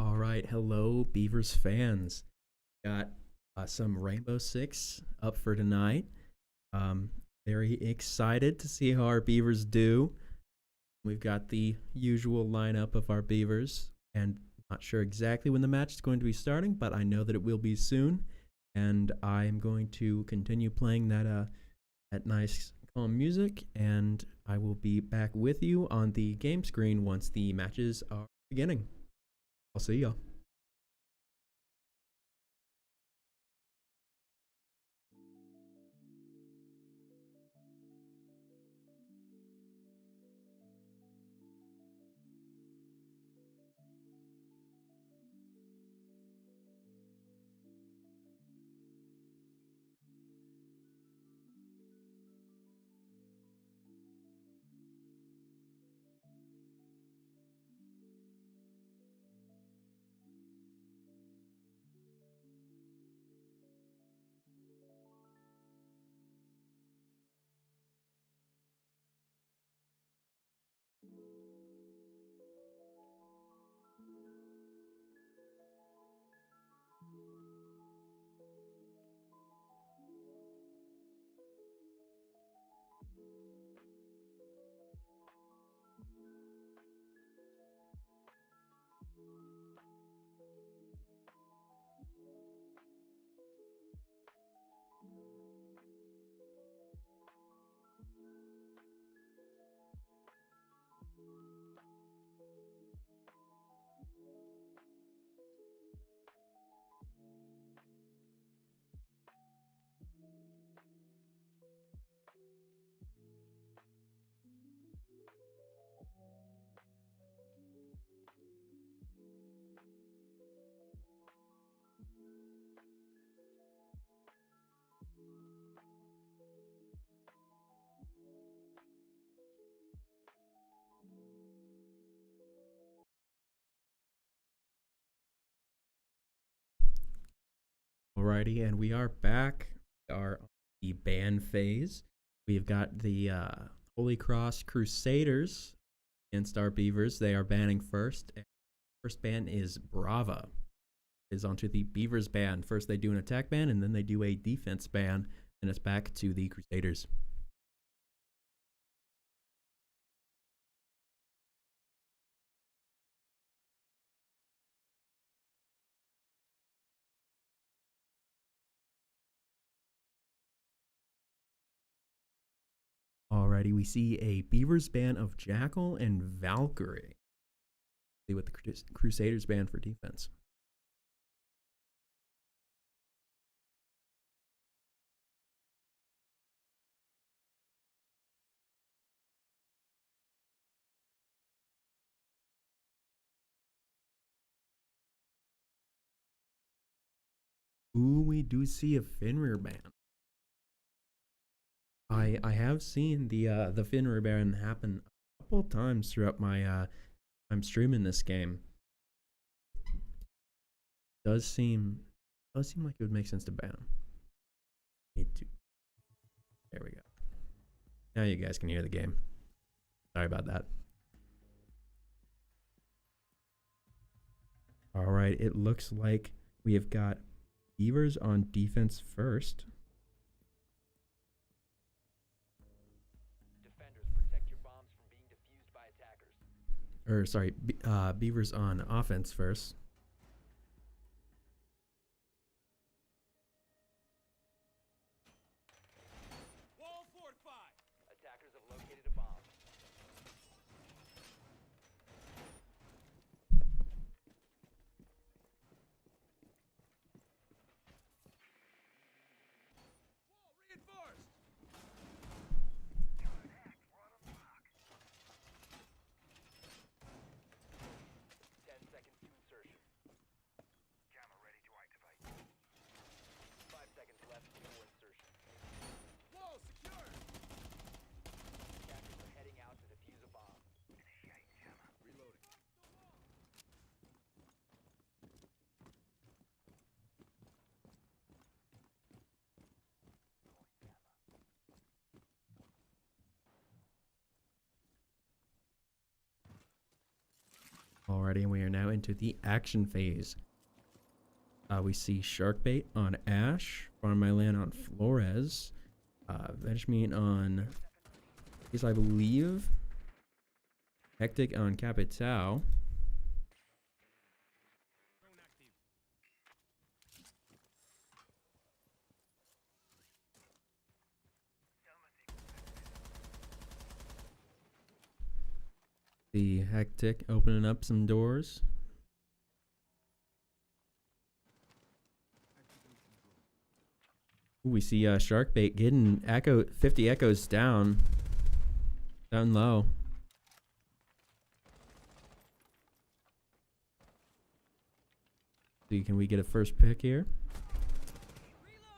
All right, hello, Beavers fans. Got some Rainbow Six up for tonight. Um, very excited to see how our Beavers do. We've got the usual lineup of our Beavers, and not sure exactly when the match is going to be starting, but I know that it will be soon. And I am going to continue playing that nice calm music, and I will be back with you on the game screen once the matches are beginning. I'll see ya. Alrighty, and we are back. We are on the ban phase. We've got the Holy Cross Crusaders against our Beavers. They are banning first. First ban is Brava. It is onto the Beavers ban. First they do an attack ban, and then they do a defense ban, and it's back to the Crusaders. Alrighty, we see a Beavers ban of Jackal and Valkyrie. See what the Crusaders ban for defense. Ooh, we do see a Fenrir ban. I have seen the Fenrir ban happen a couple of times throughout my time streaming this game. Does seem like it would make sense to ban. Need to. There we go. Now you guys can hear the game. Sorry about that. All right, it looks like we have got Beavers on defense first. Defenders, protect your bombs from being defused by attackers. Or sorry, Beavers on offense first. Wall fortified. Attackers have located a bomb. Wall reinforced. 10 seconds to insertion. Alrighty, and we are now into the action phase. We see Sharkbait on Ash, Farm My Land on Flores, Vegemite on, I believe, Hectic on Capital. The Hectic opening up some doors. Ooh, we see Sharkbait getting 50 echoes down low. See, can we get a first pick here?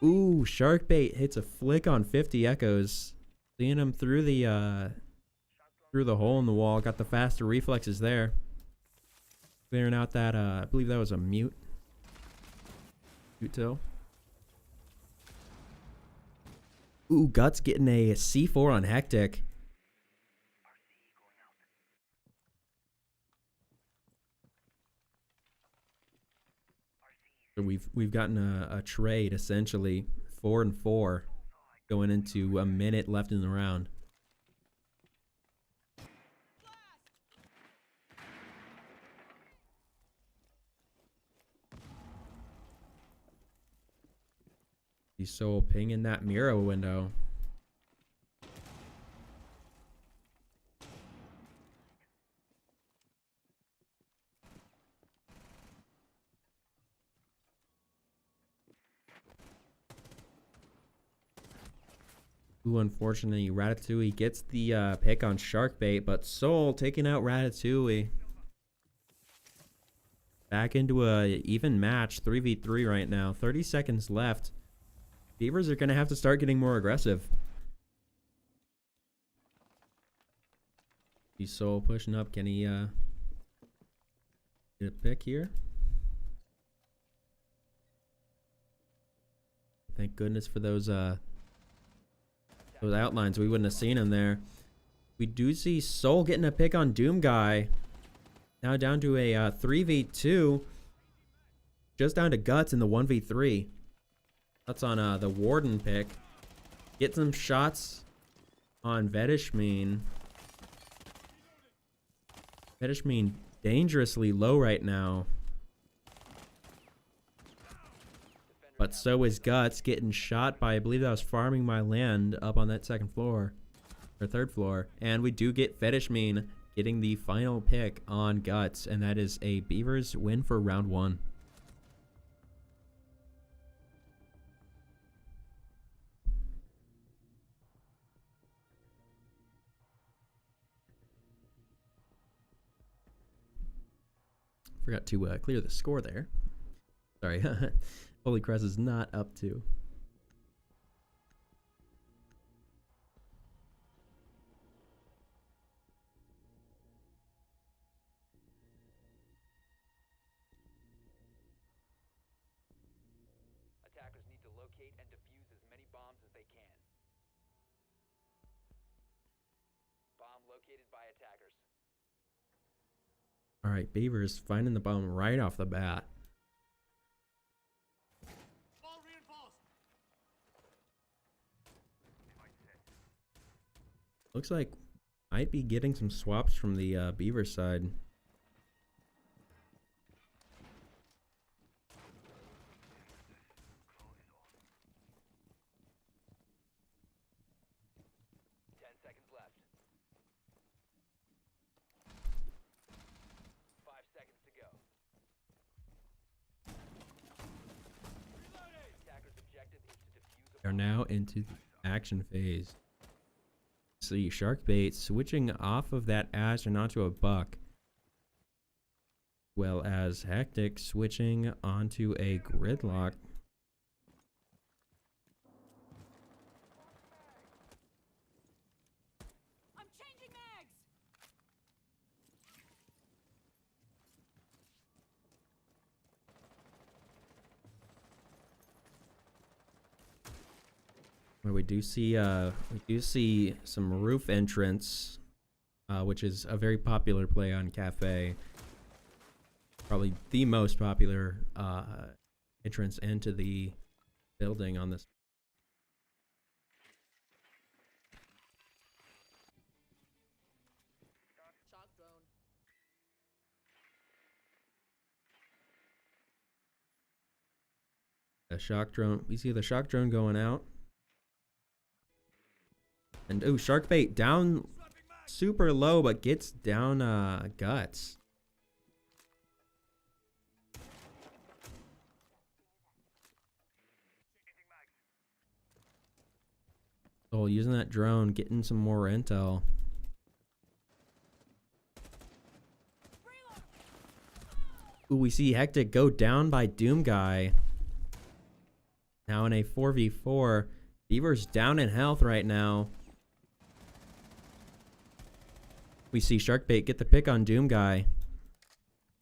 Ooh, Sharkbait hits a flick on 50 echoes, seeing him through the hole in the wall. Got the faster reflexes there, clearing out that I believe that was a mute till. Ooh, Guts getting a C4 on Hectic. So we've gotten a trade essentially, 4 and 4, going into a minute left in the round. He's so pinging that mirror window. Ooh, unfortunately, Ratatouille gets the pick on Sharkbait, but Soul taking out Ratatouille. Back into a even match, 3v3 right now. 30 seconds left. Beavers are going to have to start getting more aggressive. He's Soul pushing up. Can he get a pick here? Thank goodness for those outlines. We wouldn't have seen him there. We do see Soul getting a pick on Doom Guy. Now down to a 3v2. Just down to Guts in the 1v3. That's on the Warden pick. Get some shots on Vegemite. Vegemite dangerously low right now. But so is Guts, getting shot by, I believe that was Farming My Land up on that second floor. Or third floor. And we do get Vegemite getting the final pick on Guts. And that is a Beavers win for round 1. Forgot to clear the score there. Sorry. Holy Crest is not up to. Attackers need to locate and defuse as many bombs as they can. Bomb located by attackers. All right, Beavers finding the bomb right off the bat. Ball reinforced. Looks like might be getting some swaps from the Beaver side. Are now into the action phase. See Sharkbait switching off of that Ash and onto a Buck, well as Hectic switching onto a Gridlock. I'm changing mags. Where we do see some roof entrance, which is a very popular play on Cafe. probably the most popular entrance into the building on this. Shock drone. The shock drone. We see the shock drone going out. And oh, shark bait down super low, but gets down guts. So using that drone, getting some more intel. Ooh, we see Hectic go down by Doom Guy. Now in a 4v4. Beavers down in health right now. We see Sharkbait get the pick on Doom Guy.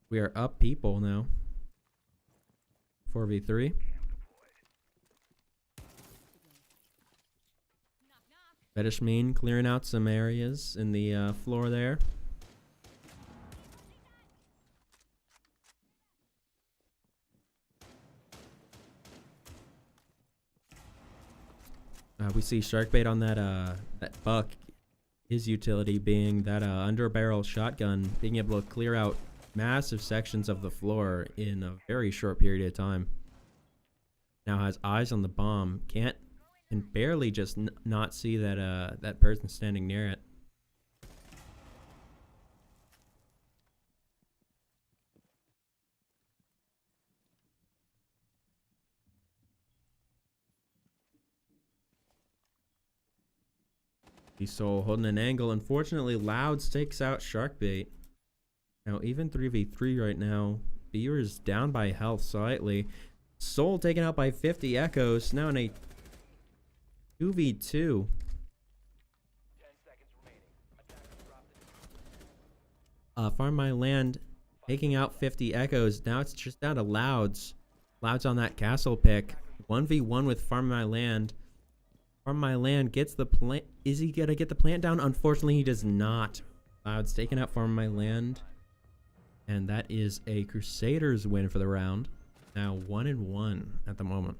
We are up people now. 4v3. Fetish Mean clearing out some areas in the floor there. We see Sharkbait on that buck. His utility being that under barrel shotgun, being able to clear out massive sections of the floor in a very short period of time. Now has eyes on the bomb. Can barely just not see that that person standing near it. He's so holding an angle. Unfortunately, Louds takes out Sharkbait. Now even 3v3 right now. Beavers down by health slightly. Soul taken out by 50 Echoes. Now in a 2v2. 10 seconds remaining. Attackers drop the Farm My Land taking out 50 Echoes. Now it's just down to Louds. Louds on that castle pick. 1v1 with Farm My Land. Farm My Land gets the plant. Is he gonna get the plant down? Unfortunately, he does not. Louds taking out Farm My Land. And that is a Crusaders win for the round. Now 1-1 at the moment.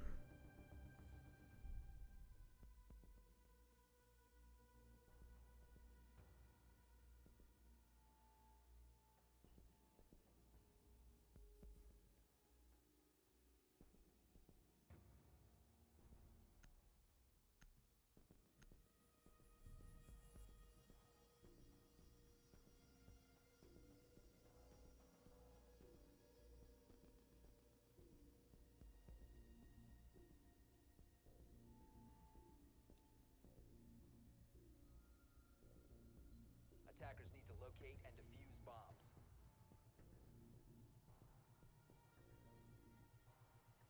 Attackers need to locate and defuse bombs.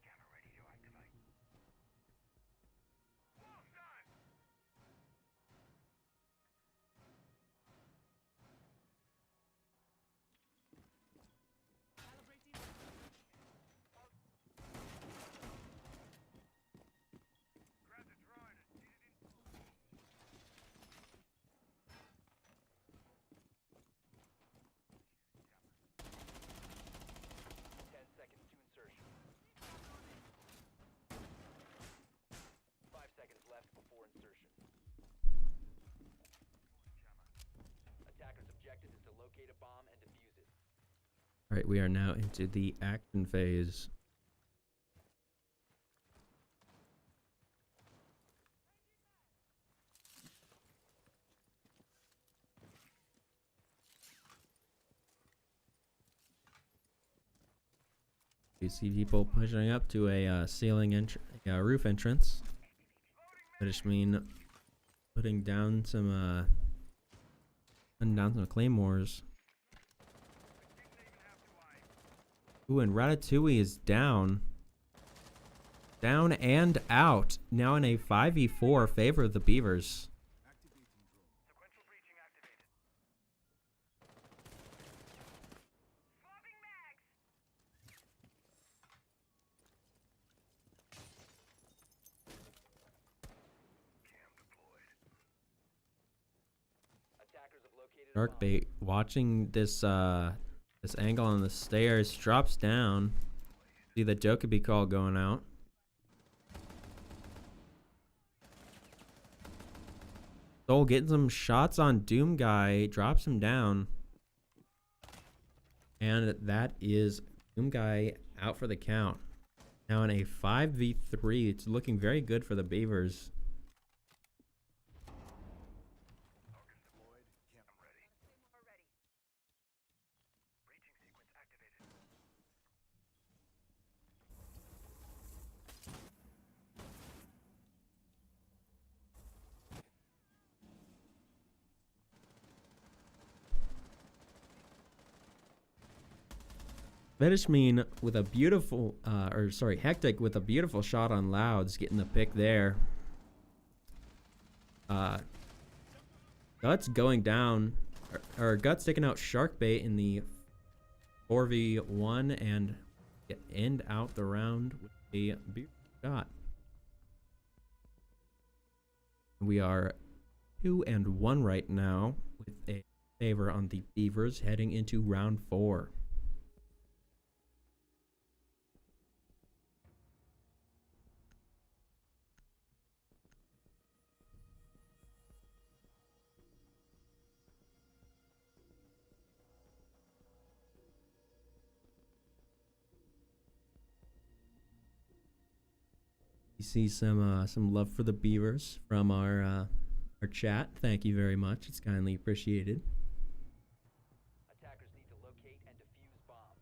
Camera ready to activate. Bomb done! Grab the drone and get it in. 10 seconds to insertion. 5 seconds left before insertion. Attackers' objective is to locate a bomb and defuse it. All right, we are now into the action phase. You see people pushing up to a roof entrance. Fetish Mean putting down some claymores. Ooh, and Ratatouille is down. Down and out. Now in a 5v4 favor of the Beavers. Sequential breaching activated. Swapping mags! Cam deployed. Attackers have located a bomb. Sharkbait watching this This angle on the stairs, drops down. See the Jokobi call going out. Soul getting some shots on Doom Guy, drops him down. And that is Doom Guy out for the count. Now in a 5v3, it's looking very good for the Beavers. Vedishmin with a beautiful, Hectic with a beautiful shot on Louds, getting the pick there. Guts going down, or Guts taking out Sharkbait in the 4v1 and end out the round with a beautiful shot. We are 2-1 right now with a favor on the Beavers heading into round 4. You see some love for the Beavers from our chat. Thank you very much. It's kindly appreciated. Attackers need to locate and defuse bombs.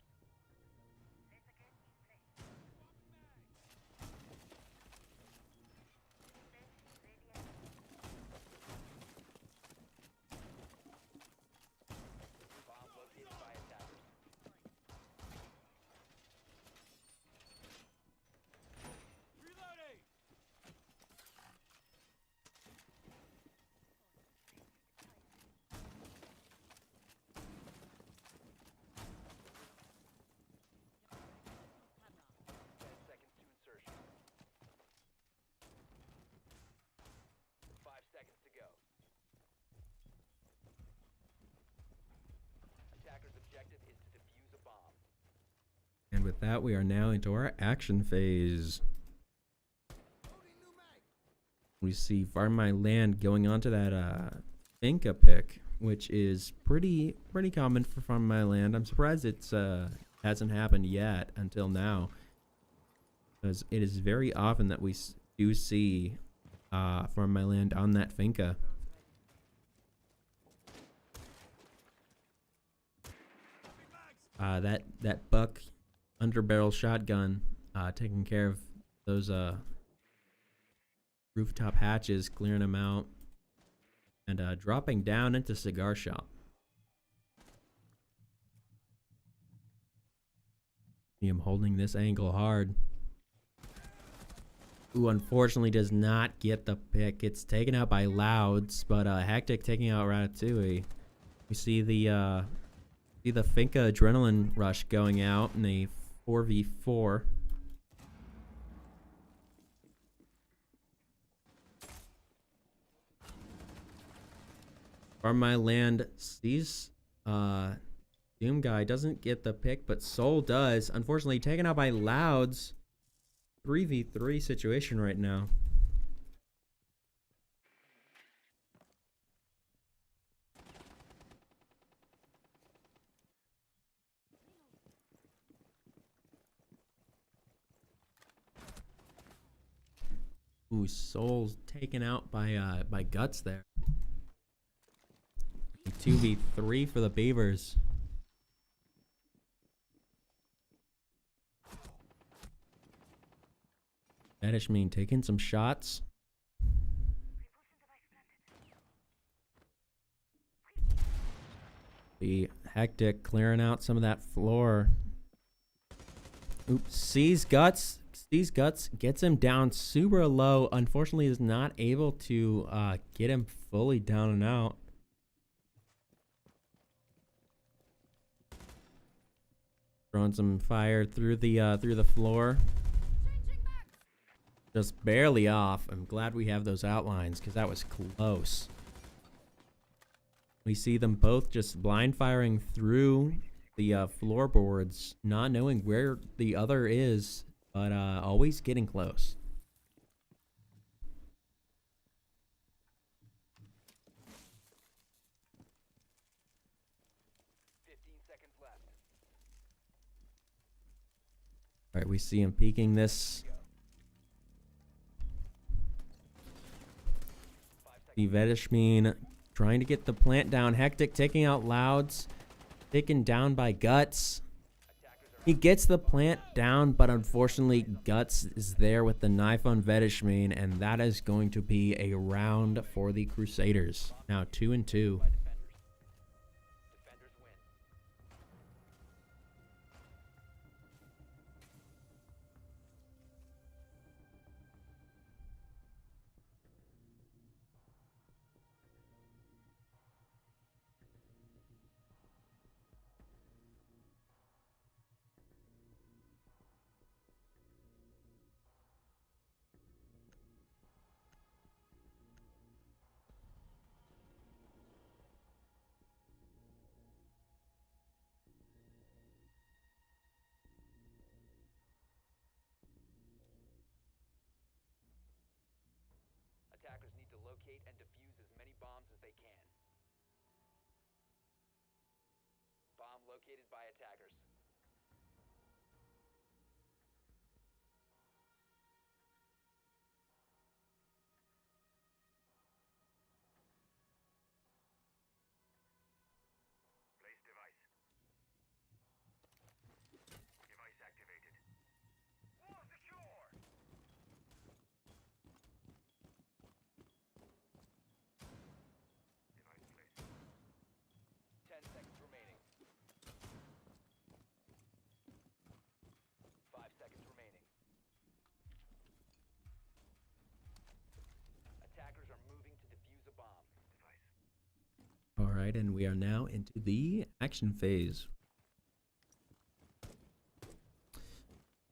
Bomb located by attackers. Reloading! And with that, we are now into our action phase. We see Farm My Land going on to that Finca pick, which is pretty common for Farm My Land. I'm surprised it's hasn't happened yet until now, because it is very often that we do see Farm My Land on that Finca. That buck underbarrel shotgun taking care of those rooftop hatches, clearing them out, and dropping down into cigar shop. See him holding this angle hard. Ooh, unfortunately does not get the pick. It's taken out by Louds, but Hectic taking out Ratatouille. We see the Finca Adrenaline Rush going out in a 4v4. Farm My Land sees Doom Guy doesn't get the pick, but Soul does. Unfortunately, taken out by Louds. 3v3 situation right now. Ooh, Soul's taken out by Guts there. 2v3 for the Beavers. Vedishmin taking some shots. The Hectic clearing out some of that floor. Oops, sees Guts, gets him down super low. Unfortunately, is not able to get him fully down and out. Throwing some fire through the floor. Just barely off. I'm glad we have those outlines because that was close. We see them both just blind firing through the floorboards, not knowing where the other is, but always getting close. 15 seconds left. All right, we see him peeking this. The Vedishmin trying to get the plant down. Hectic taking out Louds. Taken down by Guts. He gets the plant down, but unfortunately Guts is there with the knife on Vedishmin, and that is going to be a round for the Crusaders. Now 2-2. By defenders. Defenders win. Attackers need to locate and defuse as many bombs as they can. Bomb located by attackers. Place device. Device activated. Wall secure. Device placed. 10 seconds remaining. 5 seconds remaining. Attackers are moving to defuse a bomb. Device. All right, and we are now into the action phase.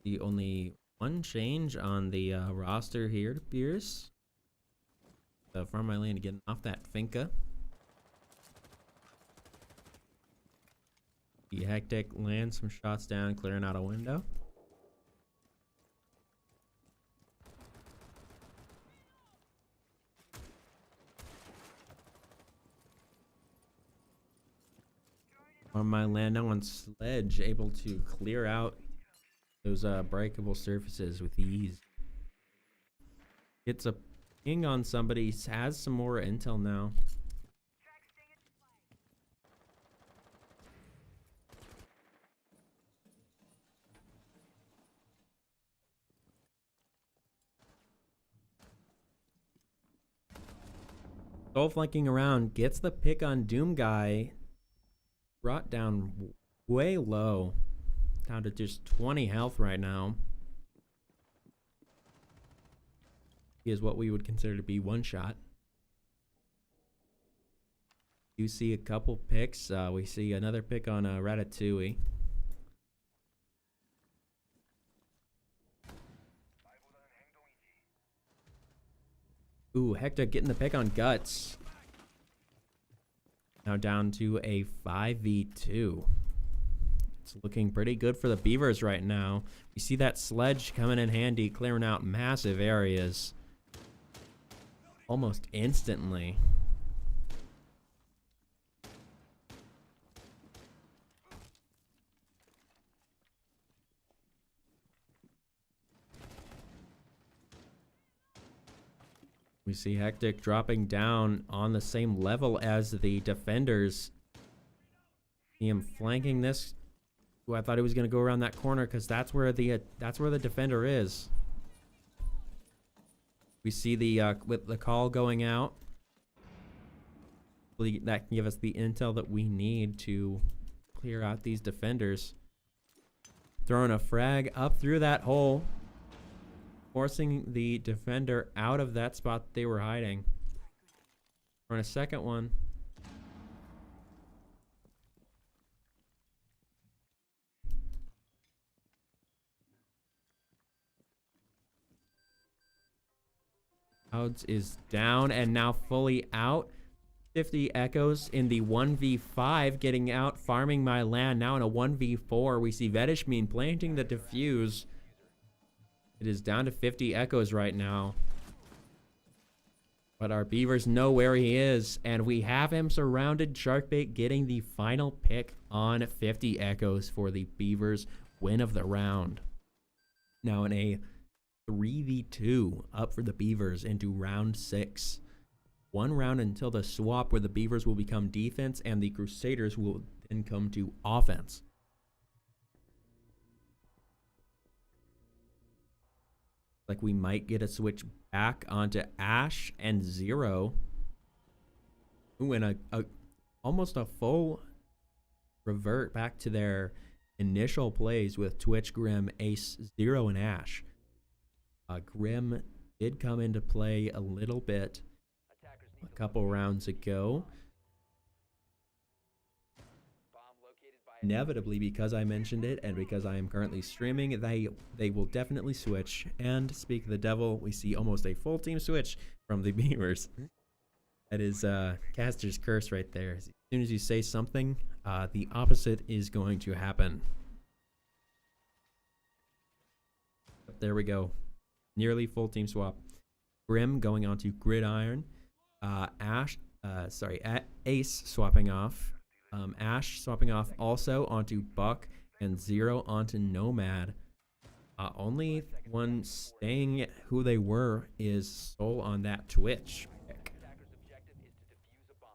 The only one change on the roster here to Pierce. So from my lane getting off that Finca. The Hectic lands some shots down, clearing out a window. On my land now on Sledge, able to clear out those breakable surfaces with ease. Gets a ping on somebody, has some more intel now. Soul flanking around, gets the pick on Doom Guy. Brought down way low. Down to just 20 health right now. He is what we would consider to be one shot. You see a couple picks. We see another pick on Ratatouille. Ooh, Hector getting the pick on Guts. Now down to a 5v2. It's looking pretty good for the Beavers right now. We see that Sledge coming in handy, clearing out massive areas almost instantly. We see Hectic dropping down on the same level as the defenders. See him flanking this. Ooh, I thought he was going to go around that corner because that's where the defender is. We see the with the call going out. That can give us the intel that we need to clear out these defenders. Throwing a frag up through that hole, forcing the defender out of that spot they were hiding. Throwing a second one. Clouds is down and now fully out. 50 Echoes in the 1v5, getting out, farming my land. Now in a 1v4, we see Vedishmin planting the defuse. It is down to 50 Echoes right now. But our Beavers know where he is, and we have him surrounded. Sharkbait getting the final pick on 50 Echoes for the Beavers win of the round. Now in a 3v2 up for the Beavers into round 6. One round until the swap where the Beavers will become defense and the Crusaders will then come to offense. Like we might get a switch back onto Ash and Zero. Ooh, and almost a full revert back to their initial plays with Twitch, Grim, Ace, Zero, and Ash. Grim did come into play a little bit a couple rounds ago. Inevitably, because I mentioned it and because I am currently streaming, they will definitely switch. And speak of the devil, we see almost a full team switch from the Beavers. That is Caster's curse right there. As soon as you say something, the opposite is going to happen. There we go. Nearly full team swap. Grim going on to Gridiron. Ace swapping off. Ash swapping off also onto Buck, and Zero onto Nomad. Only one staying who they were is Soul on that Twitch pick. Attacker's objective is to defuse a bomb.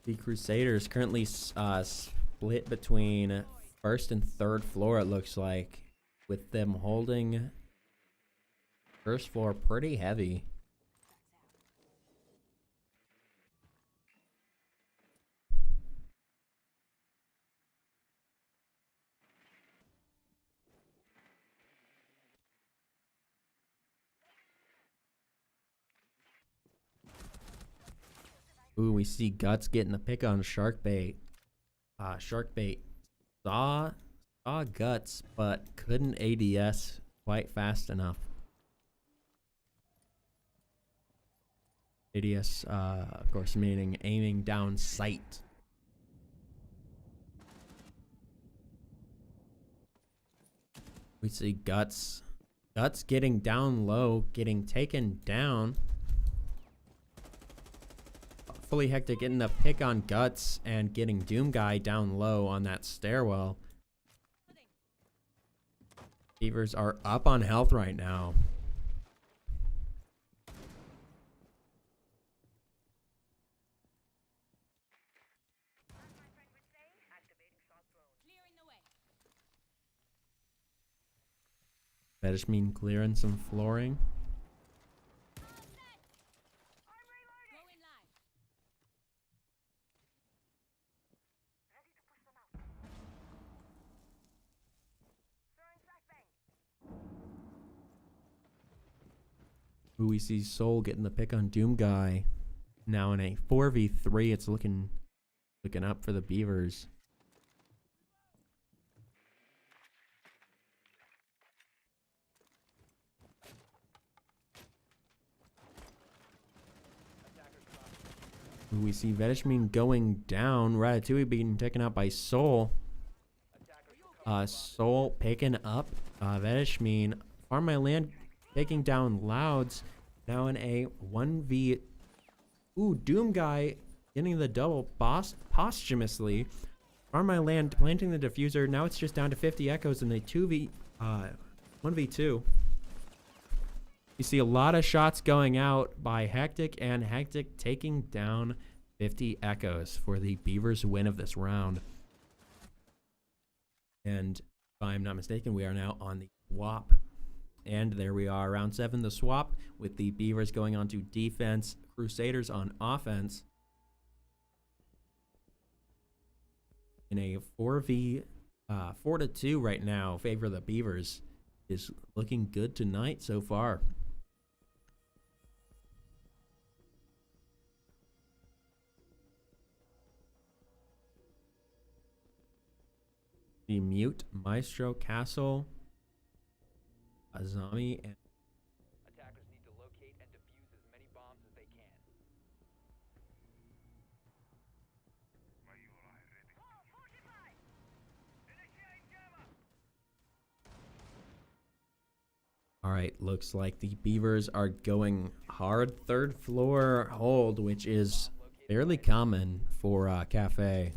The Crusaders currently split between first and third floor, it looks like, with them holding first floor pretty heavy. Ooh, we see Guts getting the pick on Sharkbait. Sharkbait saw Guts, but couldn't ADS quite fast enough. ADS, of course, meaning aiming down sight. We see Guts getting down low, getting taken down. Fully Hectic getting the pick on Guts and getting Doom Guy down low on that stairwell. Beavers are up on health right now. That just mean clearing some flooring. Ooh, we see Soul getting the pick on Doom Guy. Now in a 4v3, it's looking up for the Beavers. Ooh, we see Vedishmin going down. Ratatouille being taken out by Soul. Soul picking up Vedishmin. Farm My Land taking down Louds. Now in a 1v. Ooh, Doom Guy getting the double boss posthumously. Farm My Land planting the diffuser. Now it's just down to 50 Echoes in a 1v2. You see a lot of shots going out by Hectic, and Hectic taking down 50 Echoes for the Beavers win of this round. And if I'm not mistaken, we are now on the swap. And there we are, round 7, the swap, with the Beavers going on to defense, Crusaders on offense. in a 4-2 right now, favor of the Beavers. Is looking good tonight so far. The Mute, Maestro, Castle, Azami, and Attackers need to locate and defuse as many bombs as they can. all right, looks like the Beavers are going hard third floor hold, which is fairly common for Cafe.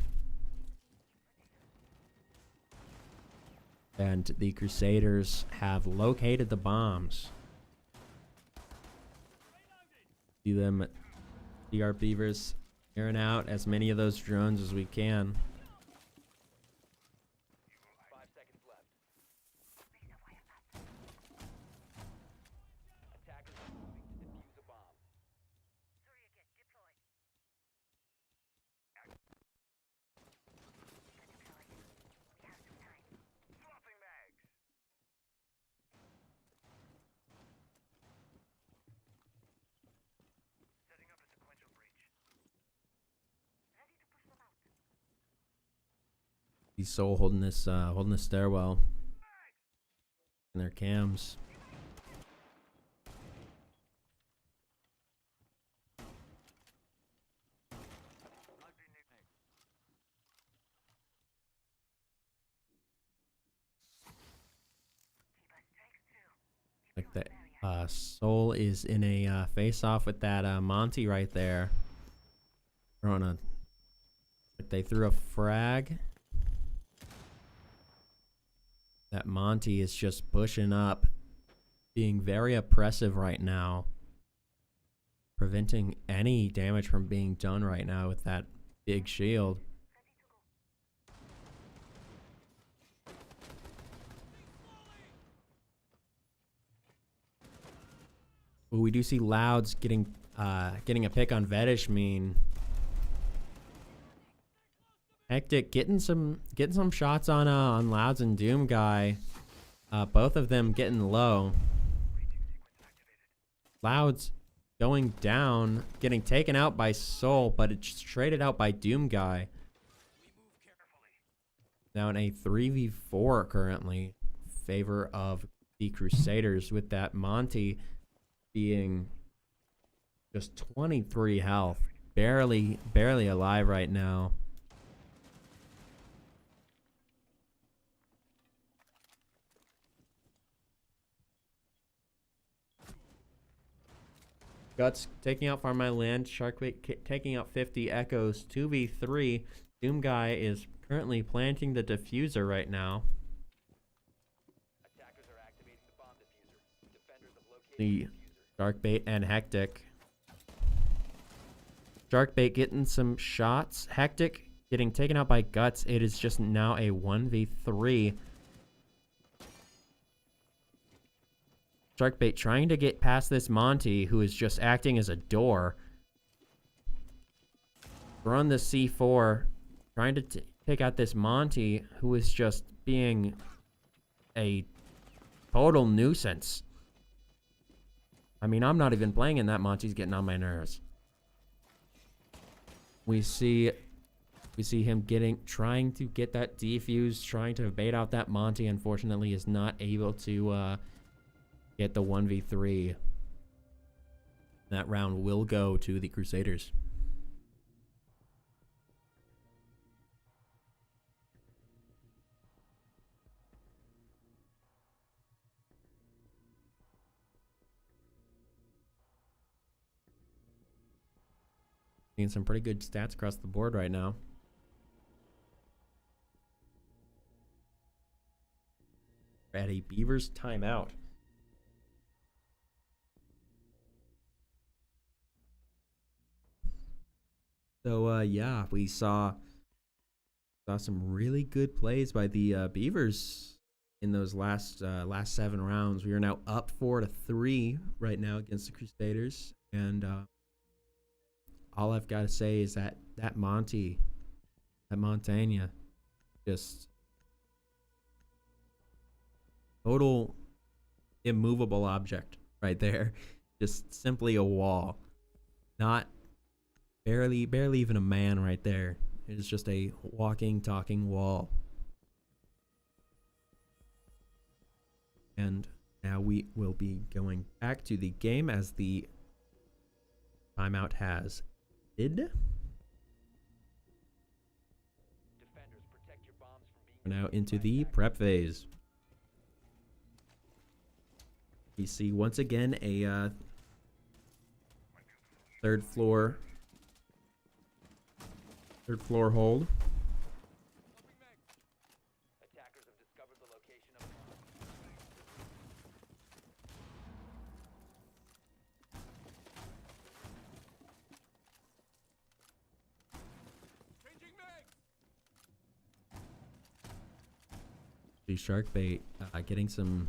And the Crusaders have located the bombs. See our Beavers airing out as many of those drones as we can. 5 seconds left. Attackers are moving to defuse a bomb. He's Soul holding this stairwell in their cams. Like that, Soul is in a face-off with that Monty right there. Throwing a, like they threw a frag. That Monty is just pushing up, being very oppressive right now, preventing any damage from being done right now with that big shield. Well, we do see Louds getting a pick on Vedishmin. Hectic getting some shots on Louds and Doom Guy. Both of them getting low. Louds going down, getting taken out by Soul, but it's traded out by Doom Guy. Now in a 3v4 currently, favor of the Crusaders, with that Monty being just 23 health, barely alive right now. Guts taking out Farm My Land. Sharkbait taking out 50 Echoes. 2v3. Doom Guy is currently planting the diffuser right now. Attackers are activating the bomb diffuser. Defenders have located The Sharkbait and Hectic. Sharkbait getting some shots. Hectic getting taken out by Guts. It is just now a 1v3. Sharkbait trying to get past this Monty, who is just acting as a door. Run the C4, trying to take out this Monty, who is just being a total nuisance. I mean, I'm not even playing in that. Monty's getting on my nerves. We see him trying to get that defuse, trying to bait out that Monty. Unfortunately, is not able to get the 1v3. That round will go to the Crusaders. Seeing some pretty good stats across the board right now. We're at a Beavers timeout. So yeah, we saw some really good plays by the Beavers in those last 7 rounds. We are now up 4-3 right now against the Crusaders, and all I've got to say is that Montaigne, Just total immovable object right there. Just simply a wall. Not barely even a man right there. It is just a walking, talking wall. And now we will be going back to the game as the timeout has ended. Defenders, protect your bombs from being We're now defused into by the attackers. prep phase. We see once again a third floor hold. Swapping mags. Attackers have discovered the location of a bomb. Changing mags. The shark bait getting 10 seconds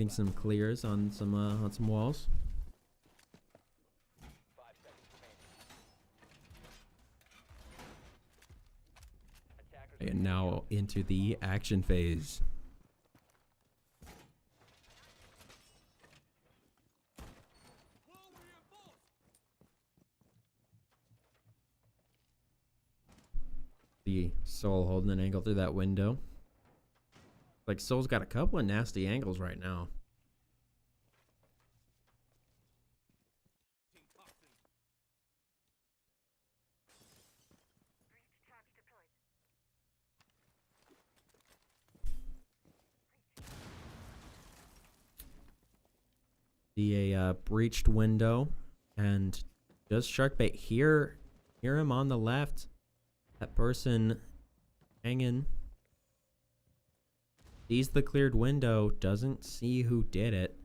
left. some clears on some walls. 5 seconds remaining. Attackers And now into the action phase. Wall reinforced. The Soul holding an angle through that window. Like Soul's got a couple of nasty angles right now. Team toxin. See a breached window, and does Sharkbait hear him on the left? That person hanging sees the cleared window, doesn't see who did it.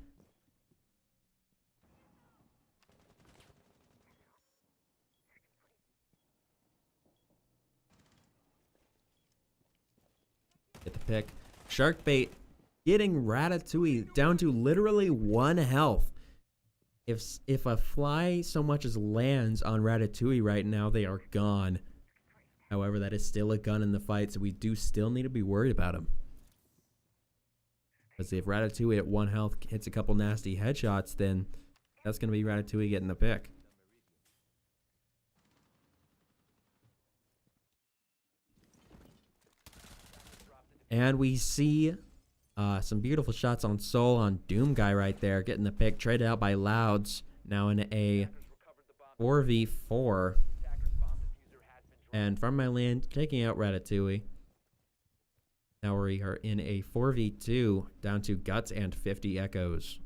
Get the pick. Sharkbait getting Ratatouille down to literally 1 health. If a fly so much as lands on Ratatouille right now, they are gone. However, that is still a gun in the fight, so we do still need to be worried about him. Because if Ratatouille at 1 health hits a couple nasty headshots, then that's going to be Ratatouille getting the pick. And we see some beautiful shots on Soul on Doom Guy right there, getting the pick, traded out by Louds, now in a 4v4. attackers bomb diffuser has been dropped. And from my land, taking out Ratatouille. Now we are in a 4v2, down to Guts and 50 Echoes.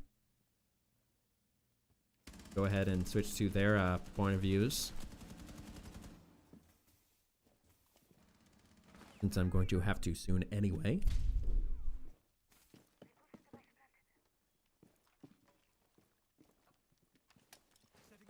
Go ahead and switch to their point of views. Since I'm going to have to soon anyway. Setting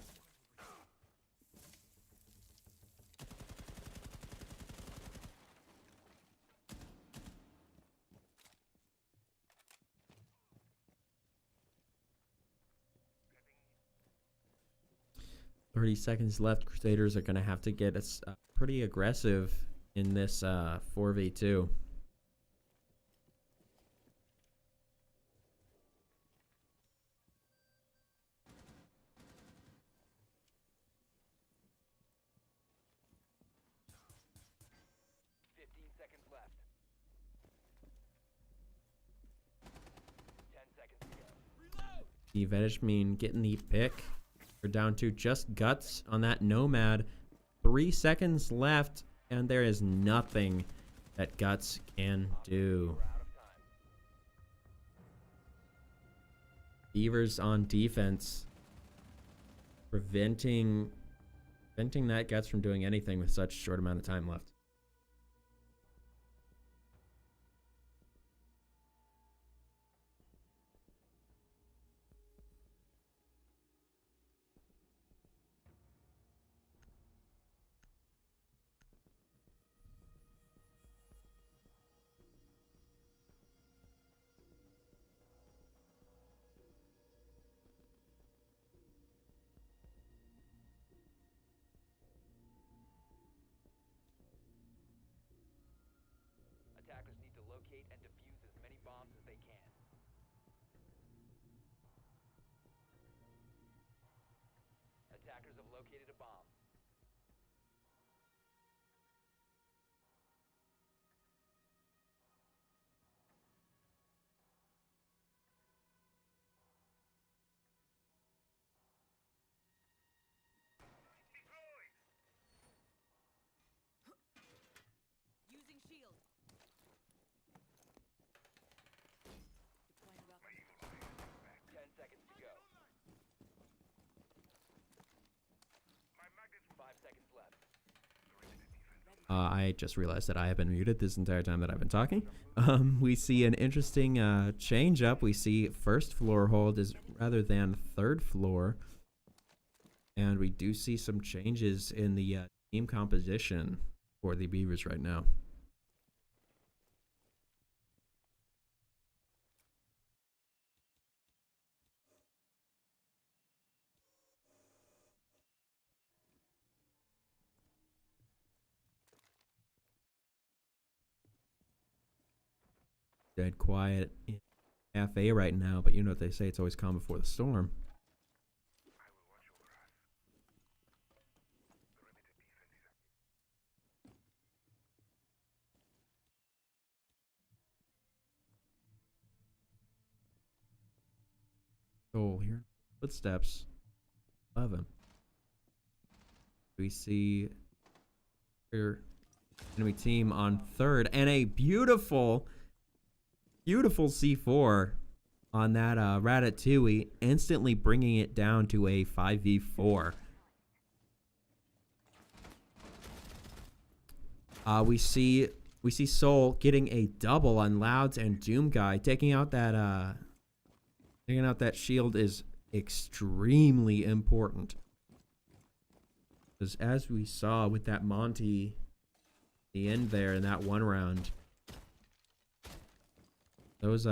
30 seconds left. Crusaders are going to have to get us pretty aggressive in this 4v2. Seconds left. 10 seconds to go. reload. The Vedishmin getting the pick. We're down to just Guts on that Nomad. 3 seconds left, and there is nothing that Guts can do. We're out of time. Beavers on defense, preventing that Guts from doing anything with such short amount of time left. located a bomb. Using shield. Deploying weapon. 10 seconds to go. 5 seconds left. I just realized that I have been muted this entire time that I've been talking. We see an interesting change up. We see first floor hold is rather than third floor. And we do see some changes in the team composition for the Beavers right now. Dead quiet in cafe right now, but you know what they say, it's always calm before the storm. Oh, here footsteps above him. We see your enemy team on third, and a beautiful C4 on that Ratatouille, instantly bringing it down to a 5v4. We see Soul getting a double on Louds and Doom Guy, taking out that shield is extremely important. Because as we saw with that Monty, the end there in that one round, those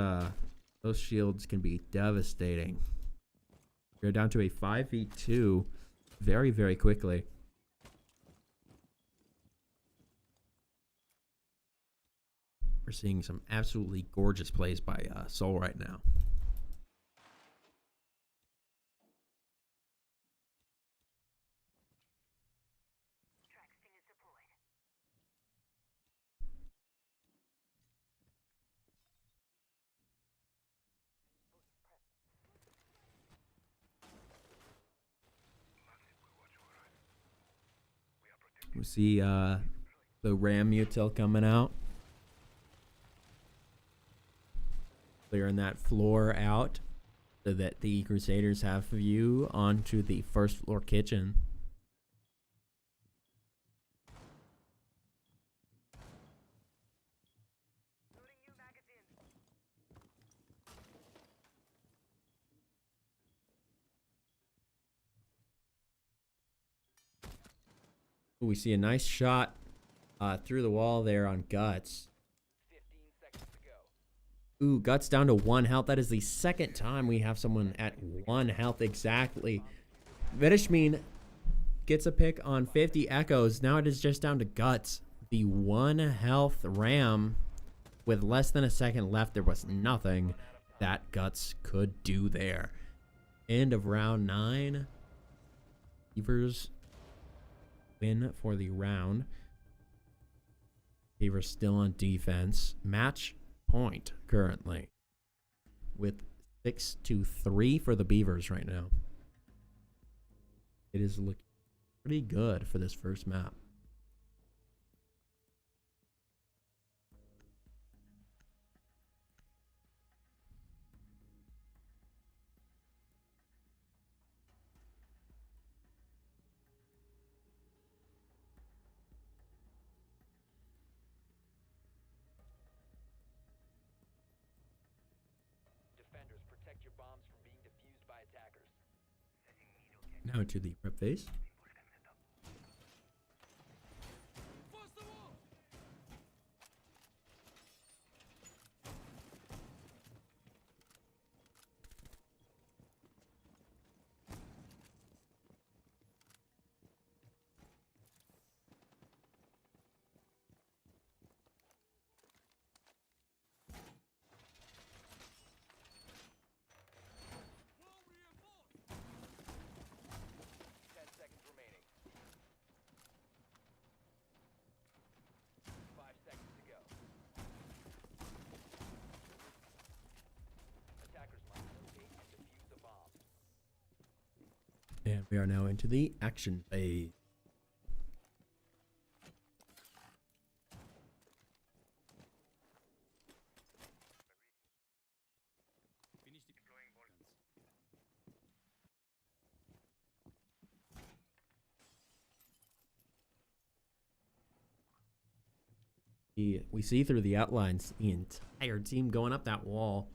shields can be devastating. We're down to a 5v2 very, very quickly. We're seeing some absolutely gorgeous plays by Soul right now. We see the Ram Mutil coming out. Clearing that floor out so that the Crusaders have view onto the first floor kitchen. We see a nice shot through the wall there on Guts. 15 seconds to go. Ooh, Guts down to 1 health. That is the second time we have someone at 1 health exactly. Vedishmin gets a pick on 50 Echoes. Now it is just down to Guts. The 1 health Ram with less than a second left. There was nothing that Guts could do there. End of round 9. Beavers win for the round. Beavers still on defense. Match point currently with 6-3 for the Beavers right now. It is looking pretty good for this first map. Defenders, protect your bombs from being defused by attackers. Now to the prep phase. Force the wall! Wall reinforced! 10 seconds And we are now into the action phase. Finish deploying guns. We see through the outlines the entire team going up that wall.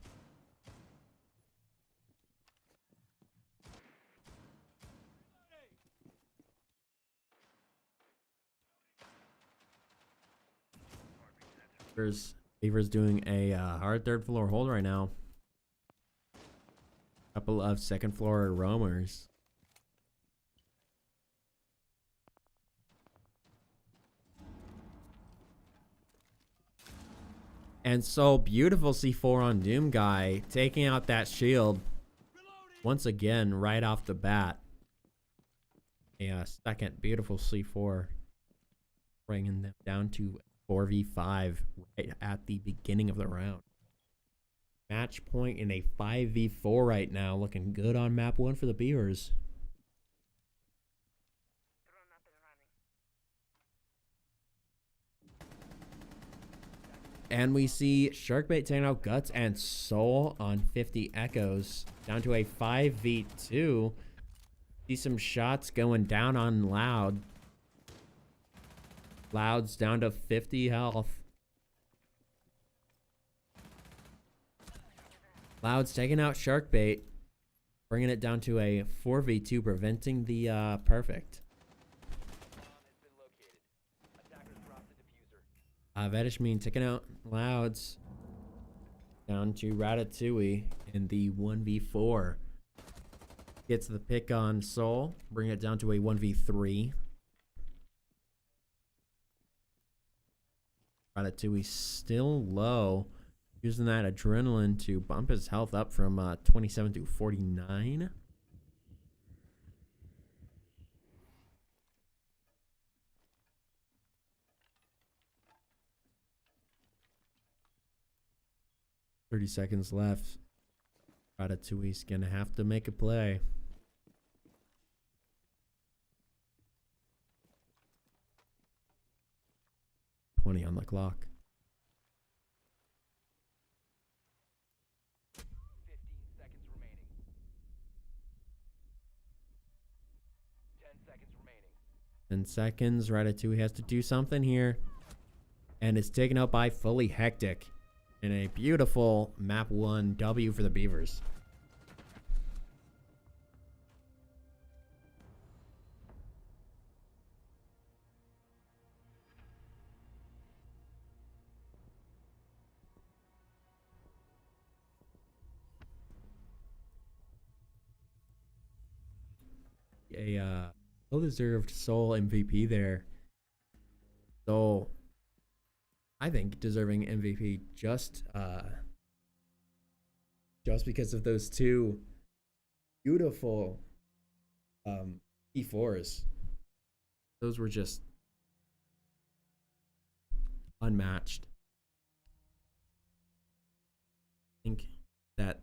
Beavers doing a hard third floor hold right now. Couple of second floor roamers. And so beautiful C4 on Doom Guy, taking out that shield once again right off the bat. A second beautiful C4, bringing them down to 4v5 right at the beginning of the round. Match point in a 5v4 right now, looking good on map 1 for the Beavers. And we see Sharkbait taking out Guts and Soul on 50 Echoes. Down to a 5v2. See some shots going down on Loud. Loud's down to 50 health. Loud's taking out Sharkbait. Bringing it down to a 4v2, preventing the perfect. Bomb has been located. Attackers dropped the diffuser. Vedishmin taking out Louds. Down to Ratatouille in the 1v4. Gets the pick on Soul. Bring it down to a 1v3. Ratatouille still low. Using that adrenaline to bump his health up from 27 to 49. "30 seconds left. Ratatouille's gonna have to make a play. "20 on the clock. 15 seconds remaining. 10 seconds remaining. 10 seconds. Ratatouille has to do something here. And it's taken out by Fully Hectic. In a beautiful map 1 W for the Beavers. A well-deserved Soul MVP there. So I think deserving MVP just because of those two beautiful P4s. Those were just unmatched. I think that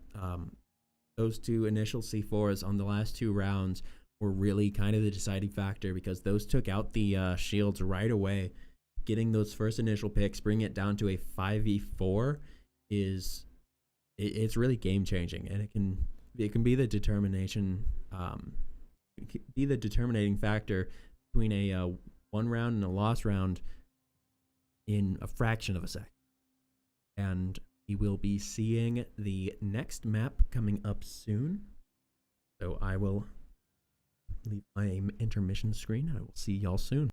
those two initial C4s on the last two rounds were really kind of the deciding factor, because those took out the shields right away. Getting those first initial picks, bringing it down to a 5v4 is it's really game changing, and it can be the determination be the determining factor between a one round and a lost round in a fraction of a second. And we will be seeing the next map coming up soon. So I will leave my intermission screen, and I will see y'all soon.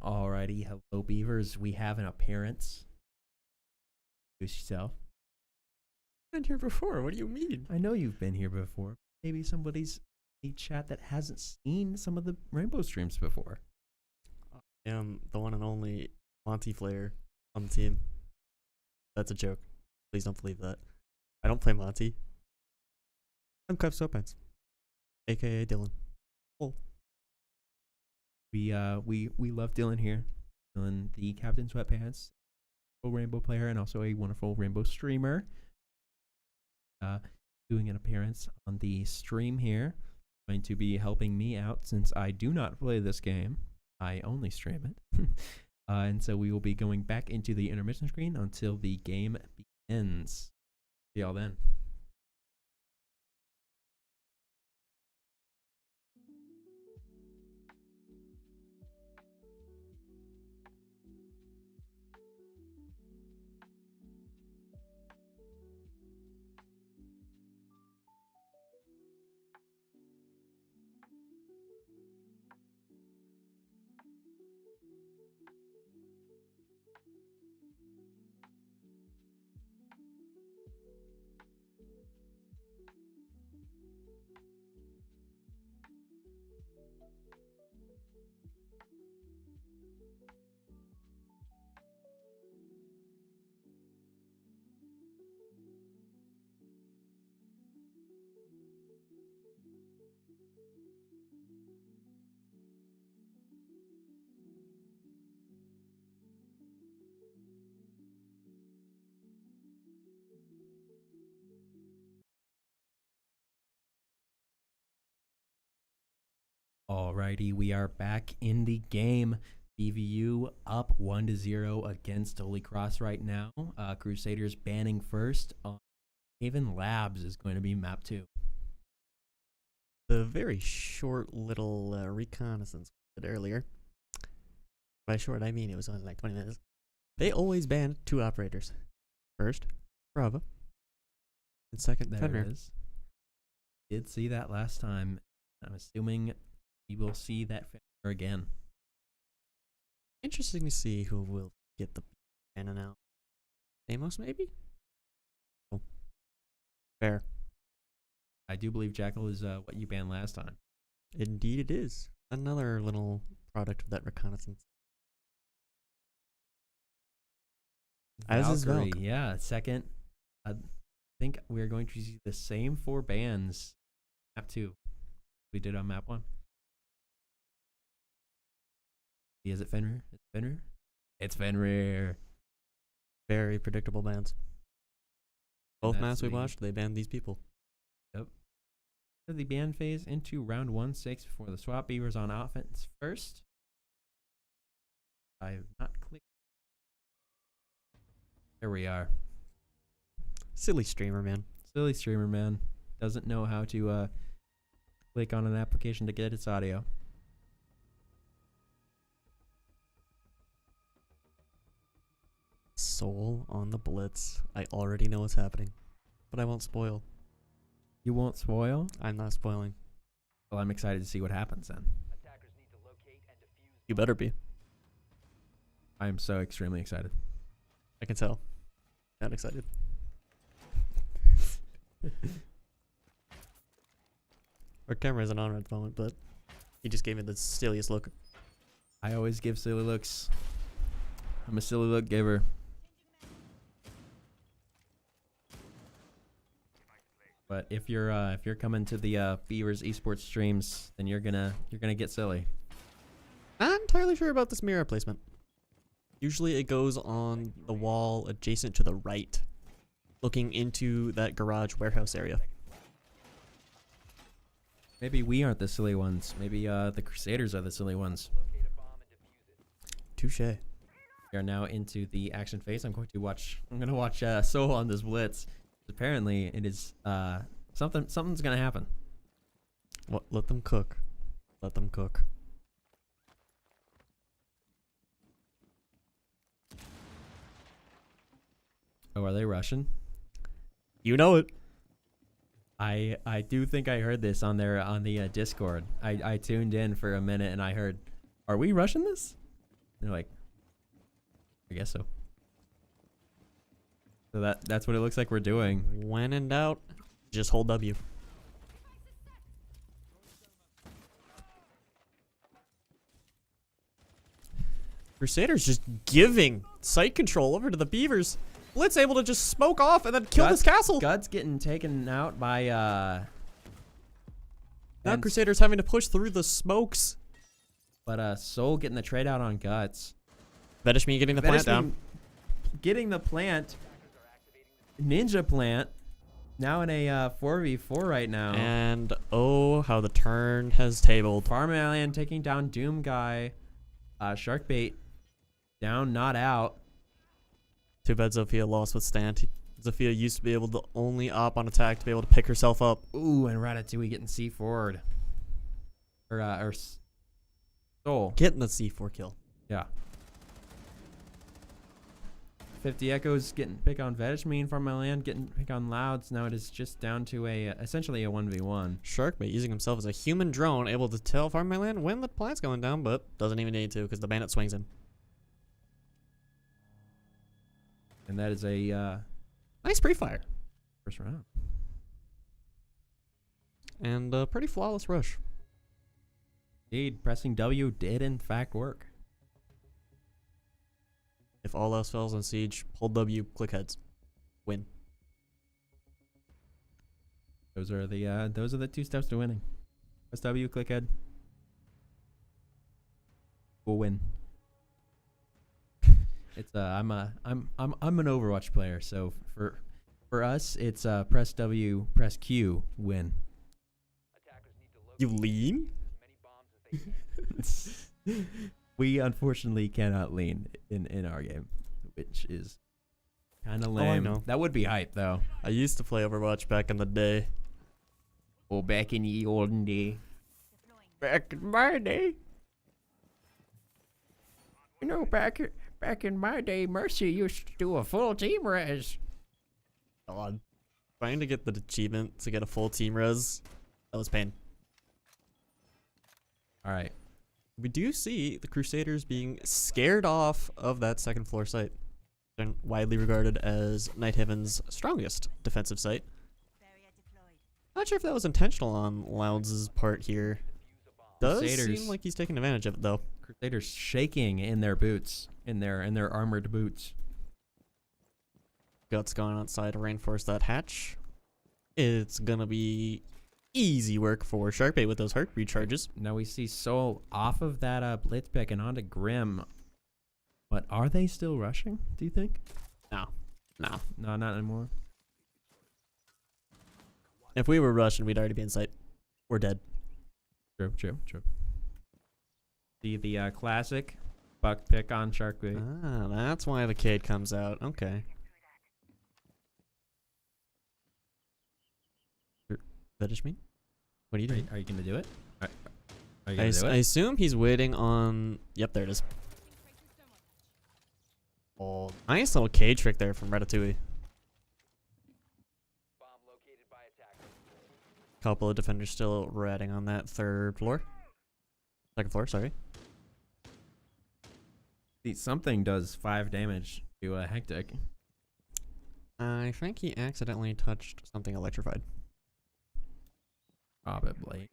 Alrighty, hello Beavers. We have an appearance. Introduce yourself. Been here before. What do you mean? I know you've been here before. Maybe somebody's in the chat that hasn't seen some of the Rainbow streams before. I am the one and only Monty Flair on the team. That's a joke. Please don't believe that. I don't play Monty. I'm Kev Sopants, aka Dylan. Oh. We love Dylan here. Dylan, the Captain Sweatpants, a Rainbow player and also a wonderful Rainbow streamer. Doing an appearance on the stream here. Going to be helping me out since I do not play this game. I only stream it. And so we will be going back into the intermission screen until the game begins. See y'all then. Alrighty, we are back in the game. BVU up 1-0 against Holy Cross right now. Crusaders banning first on Haven Labs is going to be map 2. The very short little reconnaissance we did earlier. By short, I mean it was only like 20 minutes. They always ban 2 operators. First, Brava. And second, There Fenrir. it is. Did see that last time. I'm assuming we will see that Fenrir again. Interesting to see who will get the banner now. Amos, maybe? Oh. Fair. I do believe Jackal is what you banned last time. Indeed it is. Another little product of that reconnaissance. As is Valkyrie, Valk. yeah. Second, I think we're going to see the same 4 bans. Map 2. We did on map 1. Is it Fenrir? It's Fenrir? It's Fenrir. Very predictable bans. Both That's maps we the- watched, they banned these people. The ban phase into round 1-6 for the SWAT Beavers on offense first. I have not clicked. There we are. Silly streamer, man. Silly streamer, man. Doesn't know how to click on an application to get its audio. Soul on the blitz. I already know what's happening, but I won't spoil. You won't spoil? I'm not spoiling. Well, I'm excited to see what happens then. Attackers need to locate and defuse. You better be. I am so extremely excited. I can tell. Not excited. Our camera isn't on at the moment, but he just gave me the silliest look. I always give silly looks. I'm a silly look giver. But if you're coming to the Beavers esports streams, then you're gonna get silly. Not entirely sure about this mirror placement. Usually it goes on the wall adjacent to the right, looking into that garage warehouse area. Maybe we aren't the silly ones. Maybe the Crusaders are the silly ones. Locate a bomb and defuse it. Touche. We are now into the action phase. I'm going to watch Soul on this blitz. Apparently, it is something's gonna happen. What? Let them cook. Let them cook. Oh, are they Russian? You know it. I do think I heard this on the Discord. I tuned in for a minute and I heard, "Are we Russian this?" And they're like, "I guess so." So that's what it looks like we're doing. When in doubt, just hold W. Crusaders just giving site control over to the Beavers. Blitz able to just smoke off and then kill this castle. Guts getting taken out by Now and- Crusaders having to push through the smokes. but Soul getting the trade out on Guts. Vedishmi getting the plant down. Getting the plant. Ninja plant. Now in a 4v4 right now. And oh, how the turn has tabled. Farmland taking down Doom Guy. Sharkbait down, not out. Too bad Zofia lost with stand. Zofia used to be able to only op on attack to be able to pick herself up. Ooh, and Ratatouille getting C forward. Or Soul. Getting the C4 kill. Yeah. 50 Echoes getting pick on Vedishmi from my land, getting pick on Louds. Now it is just down to essentially a 1v1. Sharkbait using himself as a human drone, able to tell Farm My Land when the plant's going down, but doesn't even need to because the bandit swings in. And that is a Nice pre-fire. first round. And a pretty flawless rush. Indeed, pressing W did in fact work. If all else fails on Siege, hold W, click heads. Win. Those are the 2 steps to winning. Press W, click head. We'll win. It's I'm an Overwatch player, so for us it's press W, press Q, win. Attackers need to locate You lean? as many bombs as they can. We unfortunately cannot lean in our game, which is kind of lame. I know. That would be hype though. I used to play Overwatch back in the day. Well, back in the olden day. Deploying. Back in my day. You know, back in my day, Mercy used to do a full team res. God. Trying to get the achievement to get a full team res, that was pain. All right. We do see the Crusaders being scared off of that second floor site. They're widely regarded as Night Heaven's strongest defensive site. Barrier deployed. Not sure if that was intentional on Louds' part here. Does Crusaders. seem like he's taking advantage of it though. Crusaders shaking in their boots, in their armored boots. Guts going outside to reinforce that hatch. It's gonna be easy work for Sharkbait with those heart recharges. Now we see Soul off of that blitz pick and onto Grim. But are they still rushing, do you think? No. No, not anymore. If we were Russian, we'd already be in sight. We're dead. True. See the classic buck pick on Sharkbait. Ah, that's why the Cade comes out. Okay. Vedishmi? What are you doing? Are you gonna do it? Are you I gonna do I it? assume he's waiting on... Yep, there it is. Oh, nice little Cade trick there from Ratatouille. Bomb located by attackers. Couple of defenders still ratting on that third floor. Second floor, sorry. See, something does 5 damage to a Hectic. I think he accidentally touched something electrified. Probably.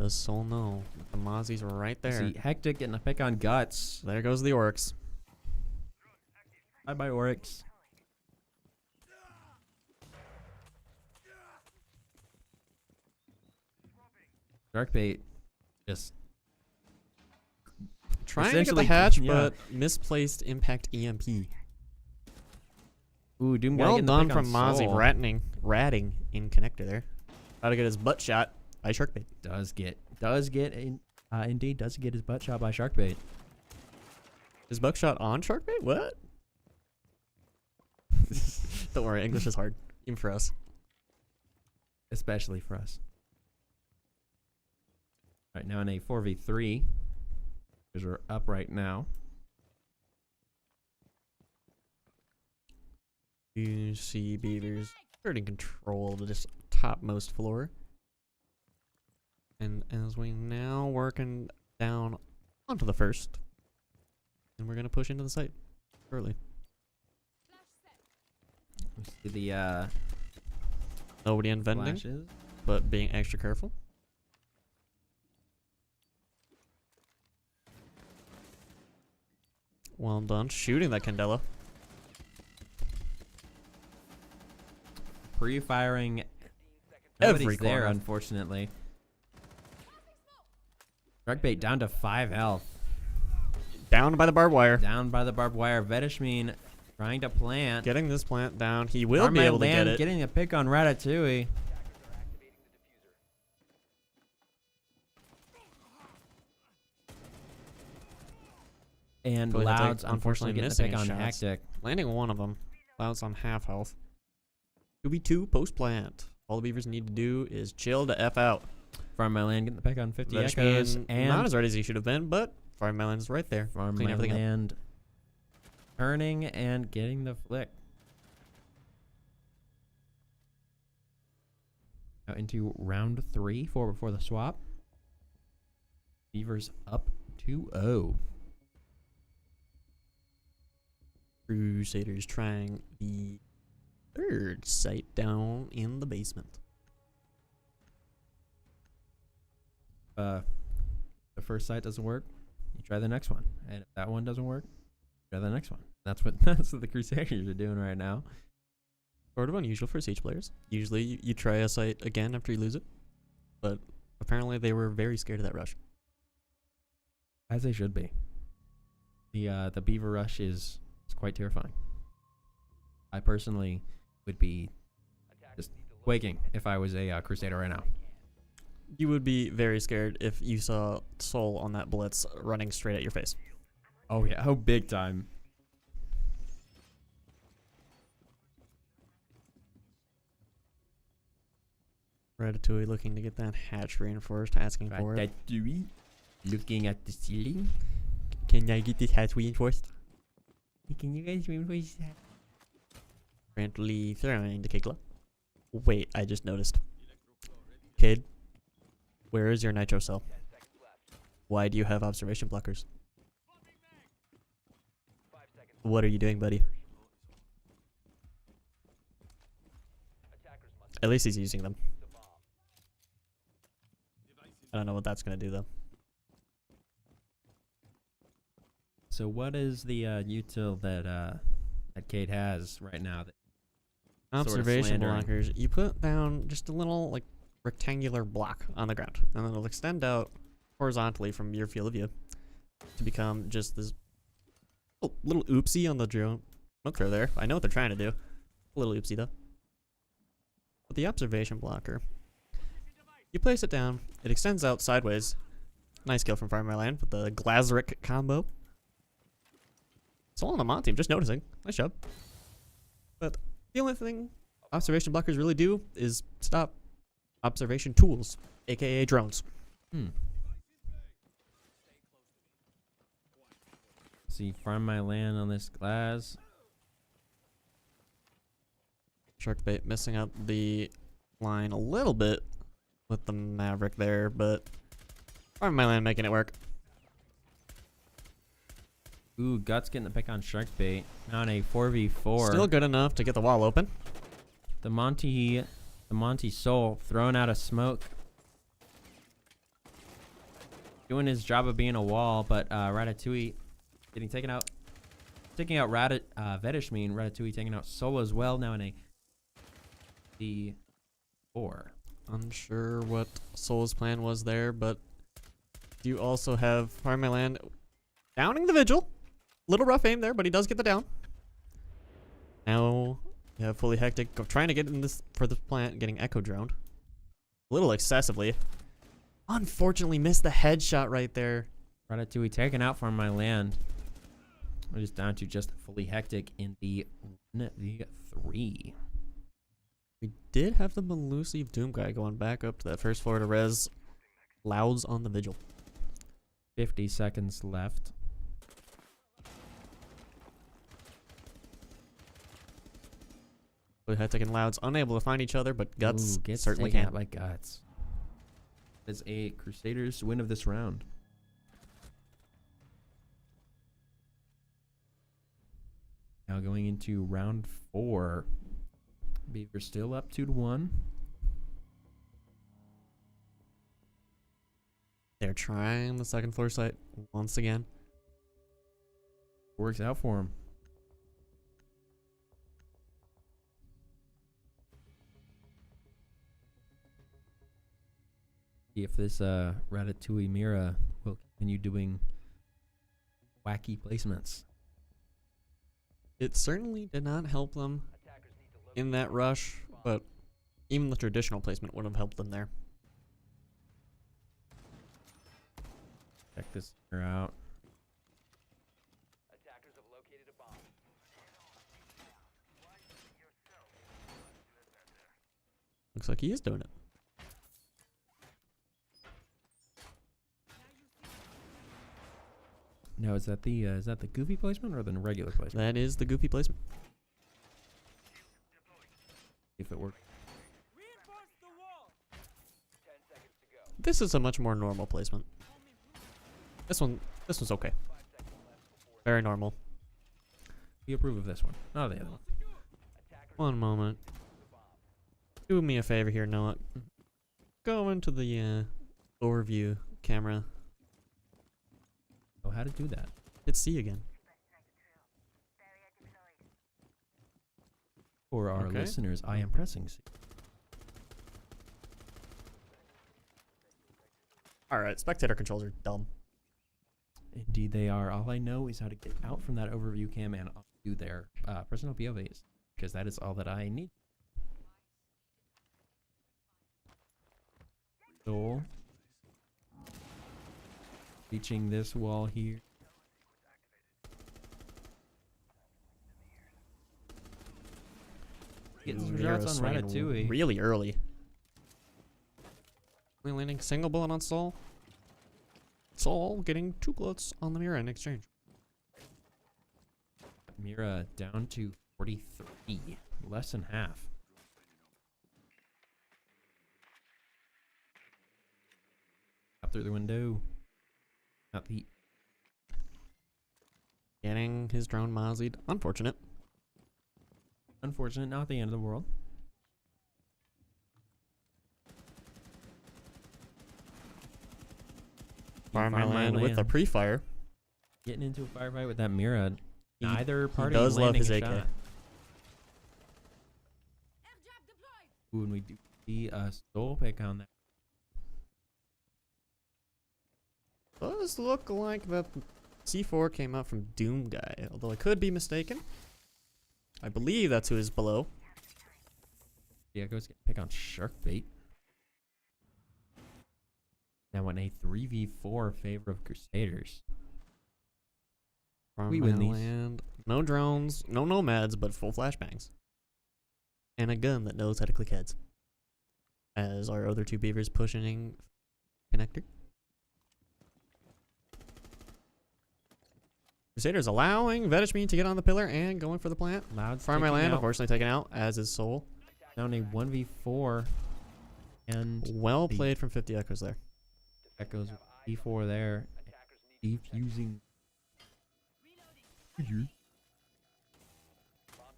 Does Soul know? The Mozzie's right there. See, Hectic getting a pick on Guts. There goes the Oryx. Bye Oryx. Sharkbait just Trying to get the essentially, hatch, yeah. but misplaced impact EMP. Ooh, Doom guy Well getting the done pick on from Mozzie Soul. ratting in connector there. How to get his butt shot by Sharkbait. Indeed does get his butt shot by Sharkbait. His buckshot on Sharkbait? What? Don't worry, English is hard, even for us. Especially for us. Right now in a 4v3. Because we're up right now. You see Beavers starting control of this topmost floor. And as we now working down onto the first. And we're going to push into the site shortly. We see the Nobody in vending, flashes. but being extra careful. Well done. Shooting that Candela. Pre-firing. Every Nobody's there, corner. unfortunately. Sharkbait down to 5 health. Down by the barbed wire. Down by the barbed wire. Vedishmin trying to plant. Getting this plant down. He will be able to get it. Getting a pick on Ratatouille. And Go ahead, Loud's take- unfortunately getting a missing pick on his shots. Hectic. Landing one of them. Clouds on half health. 2v2 post plant. All the Beavers need to do is chill the F out. Farm My Land getting the pick on 50 Reddish Echoes. Man, And not as ready as he should have been, but Farm My Land is right there. Farm Clean My everything up. Land turning and getting the flick. Now into round 3 before the swap. Beavers up 2-0. Crusaders trying the third site down in the basement. The first site doesn't work, you try the next one. And if that one doesn't work, try the next one. That's what the Crusaders are doing right now. Sort of unusual for Siege players. Usually you try a site again after you lose it. But apparently they were very scared of that rush. As they should be. The Beaver Rush is quite terrifying. I personally would be just quaking if I was a Crusader right now. You would be very scared if you saw Soul on that blitz running straight at your face. Oh yeah, oh big time. Ratatouille looking to get that hatch reinforced, asking for it. Ratatouille, looking at the ceiling. Can I get this hatch reinforced? Can you guys reinforce that? Currently throwing the Kegla. Wait, I just noticed. Kid, where is your nitro cell? Why do you have observation blockers? What are you doing, buddy? At least he's using them. I don't know what that's going to do, though. So what is the util that Cade has right now? That sort of Observation slandering? blockers. You put down just a little, like, rectangular block on the ground. And then it'll extend out horizontally from your field of view to become just this little oopsie on the drone. Smoke throw there. I know what they're trying to do. A little oopsie, though. But the observation blocker, you place it down. It extends out sideways. Nice kill from Farmer Land with the Glazeric combo. It's all on the Mon team, just noticing. Nice job. But the only thing observation blockers really do is stop observation tools, aka drones. See, farm my land on this glass. Sharkbait missing out the line a little bit with the Maverick there, but Farm My Land making it work. Ooh, Guts getting the pick on Sharkbait. On a 4v4. Still good enough to get the wall open. The Monty Soul throwing out a smoke. Doing his job of being a wall, but Ratatouille getting taken out. Taking out Vedishmin. Ratatouille taking out Soul as well. Now in a D4. Unsure what Soul's plan was there, but you also have Farm My Land downing the Vigil. Little rough aim there, but he does get the down. Now Yeah, fully hectic. Trying to get in this for the plant, getting echo droned. A little excessively. Unfortunately, missed the headshot right there. Ratatouille taken out from my land. We're just down to just fully hectic in the 1v3. We did have the Malusive Doom guy going back up to that first floor to res Louds on the Vigil. 50 seconds left. Fully hectic and Louds unable to find each other, but Guts Ooh, gets certainly taken can. out by Guts. That's a Crusaders win of this round. Now going into round 4. Beavers still up 2-1. They're trying the second floor site once again. Works out for him. See if this Ratatouille Mira will continue doing wacky placements. It certainly did not help them in that rush, but even the traditional placement would have helped them there. Check this Mira out. Attackers have located a bomb. Looks like he is doing it. Now is that the goofy placement or the regular placement? That is the goofy placement. If it works. 10 seconds to go. This is a much more normal placement. This one's okay. 5 seconds left before Very normal. We approve of this one. Not the other one. attackers One moment. Do me a favor here, Noah. Go into the overview camera. Oh, how to do that? Hit C again. For our Okay. listeners, I am pressing C. Alright, spectator controls are dumb. Indeed, they are. All I know is how to get out from that overview cam and do their personal POVs, because that is all that I need. Soul. Reaching this wall here. Getting some shots on swinging Ratatouille. really early. Only landing single bullet on Soul. Soul getting 2 bullets on the mirror in exchange. Mira down to 43. Less than half. Out through the window. Out the Getting his drone mozzied. Unfortunate. unfortunate, not the end of the world. Farm my Farm my land with a land. pre-fire. Getting into a firefight with that Mira. He- Neither party does love landing his a AK. shot. Ooh, and we do see a soul pick on that. Does look like that C4 came out from Doom Guy, although I could be mistaken. I believe that's who is below. Yeah, goes get pick on shark bait. Now in a 3v4 favor of Crusaders. Farm We win my these. land. No drones, no nomads, but full flashbangs. And a gun that knows how to click heads. As our other 2 beavers pushing connector. Crusaders allowing Vedishme to get on the pillar and going for the plant. Loud Farm my sticking land, out. unfortunately taken out, as is Soul. Down a 1v4. And Well the- played from 50 Echoes there. Echoes with D4 there. Defusing. bomb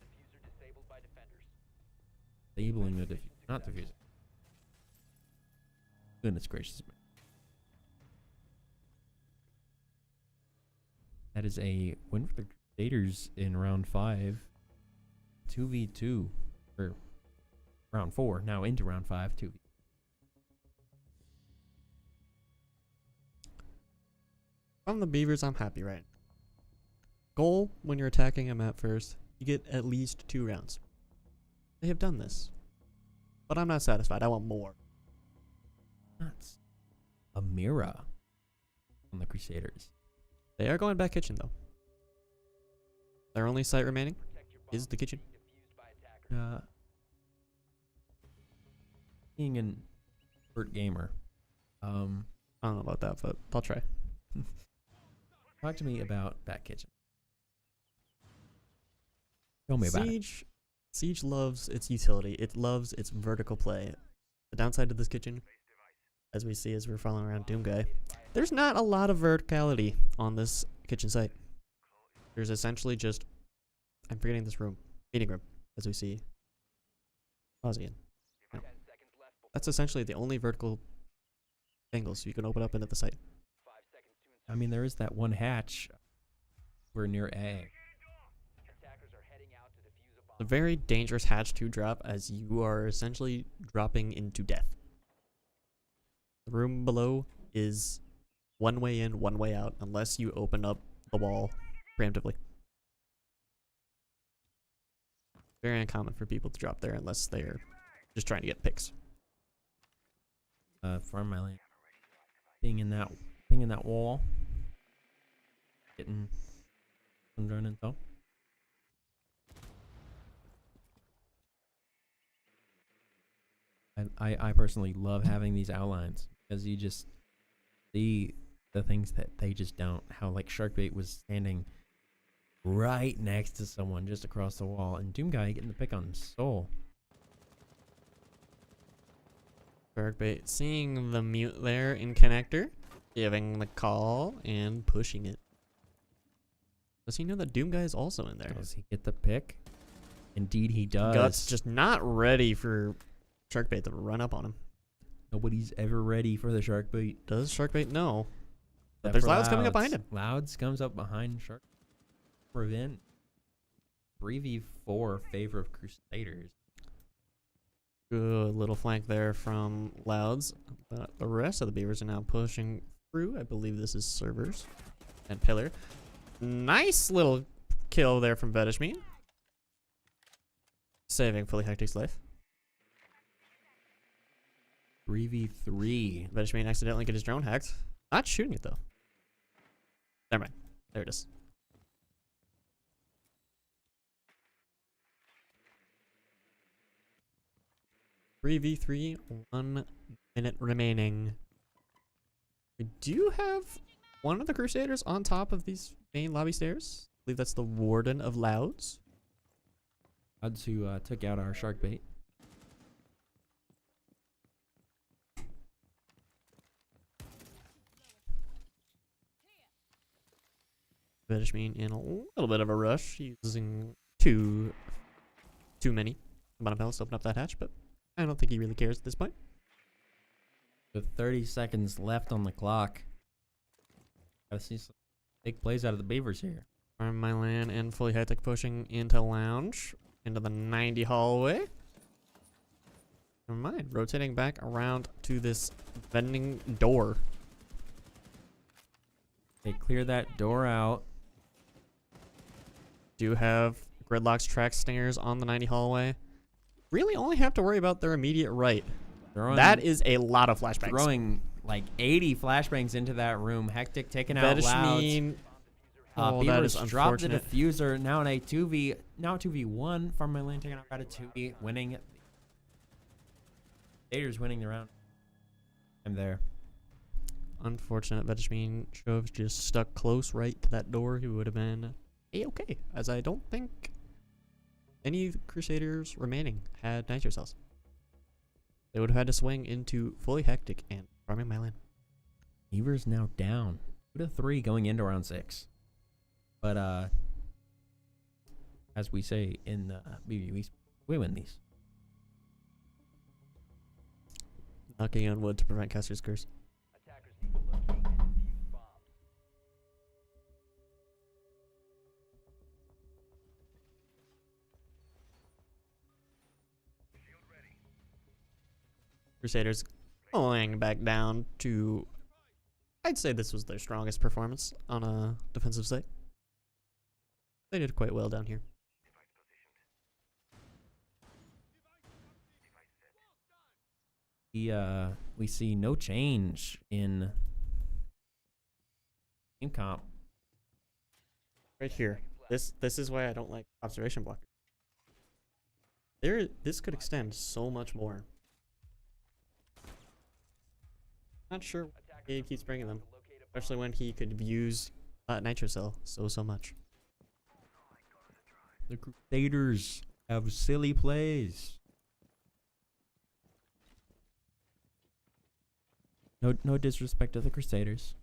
diffuser disabled by defenders. Disabling the diffuser. Not diffusing. Goodness gracious. That is a win for the Crusaders in round 5. 2v2. Or round 4. Now into round 5. 2v. From the Beavers, I'm happy, right? Goal when you're attacking a map first, you get at least 2 rounds. they have done this. But I'm not satisfied. I want more. That's a mirror on the Crusaders. They are going back kitchen, though. Their only site remaining is the kitchen. Being an expert gamer, I don't know about that, but I'll try. talk to me about that kitchen. Tell me about it. Siege loves its utility. It loves its vertical play. The downside of this kitchen, as we see as we're following around Doomguy, there's not a lot of verticality on this kitchen site. There's essentially just, I'm forgetting this room, meeting room, as we see Ozzy in. Yeah. That's essentially the only vertical angles you can open up into the site. I mean, there is that one hatch. We're near A. A very dangerous hatch to drop, as you are essentially dropping into death. The room below is one way in, one way out, unless you open up the wall preemptively. Very uncommon for people to drop there unless they're just trying to get picks. Farm my land. Being in that wall. Getting some drone intel. I personally love having these outlines because you just see the things that they just don't. How like Sharkbait was standing right next to someone just across the wall, and Doomguy getting the pick on Soul. Sharkbait seeing the mute there in connector, giving the call and pushing it. Does he know that Doomguy is also in there? Does he get the pick? Indeed, he does. Guts just not ready for Sharkbait to run up on him. Nobody's ever ready for the Sharkbait. Does Sharkbait know? But Except there's for Louds coming up behind him. Louds comes up behind Shark. Prevent 3v4 favor of Crusaders. Good little flank there from Louds. But the rest of the Beavers are now pushing through. I believe this is servers and pillar. Nice little kill there from Vedishmean. Saving Fully Hectic's life. 3v3. Vedishmean accidentally get his drone hacked. Not shooting it though. Never mind. There it is. Three v 3, 1 minute remaining. We do have one of the Crusaders on top of these main lobby stairs. I believe that's the Warden of Louds. Louds who took out our Sharkbait. Vedishmean in a little bit of a rush, using too many amount of pellets to open up that hatch, but I don't think he really cares at this point. With 30 seconds left on the clock. Gotta see some big plays out of the Beavers here. Farm my land and Fully Hectic pushing into lounge, into the 90 hallway. Never mind, rotating back around to this vending door. They clear that door out. Do have Gridlock's track stingers on the 90 hallway. Really only have to worry about their immediate right. That is a lot of flashbangs. Throwing like 80 flashbangs into that room. Hectic taking out Louds. Oh, that is Beavers dropped the unfortunate. diffuser. Now in a 2v1. Farm my land taking out a 2v, winning. Crusaders winning the round. I'm there. Unfortunate. Vedishmean Shove just stuck close right to that door. He would have been A-okay, as I don't think any Crusaders remaining had nitro cells. They would have had to swing into Fully Hectic and farming my land. Beavers now down 2-3 going into round 6. But as we say in the BVU, we win these. Knocking on wood to prevent Caster's curse. Attackers need to locate and defuse bombs. Crusaders going back down to, I'd say this was their strongest performance on a defensive site. They did quite well down here. we see no change in team comp. Right here. This is why I don't like observation blockers. This could extend so much more. Not sure why he keeps bringing them, especially when he could use Nitro Cell so much. The Crusaders have silly plays. No disrespect to the Crusaders.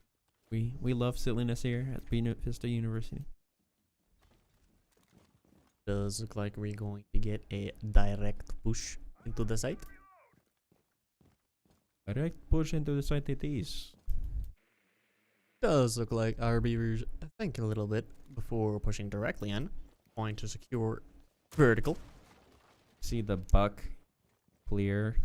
We love silliness here at Vista University. Does look like we're going to get a direct push into the site. Direct push into the site it is. Does look like our Beavers think a little bit before pushing directly in. Going to secure vertical. See the buck clear.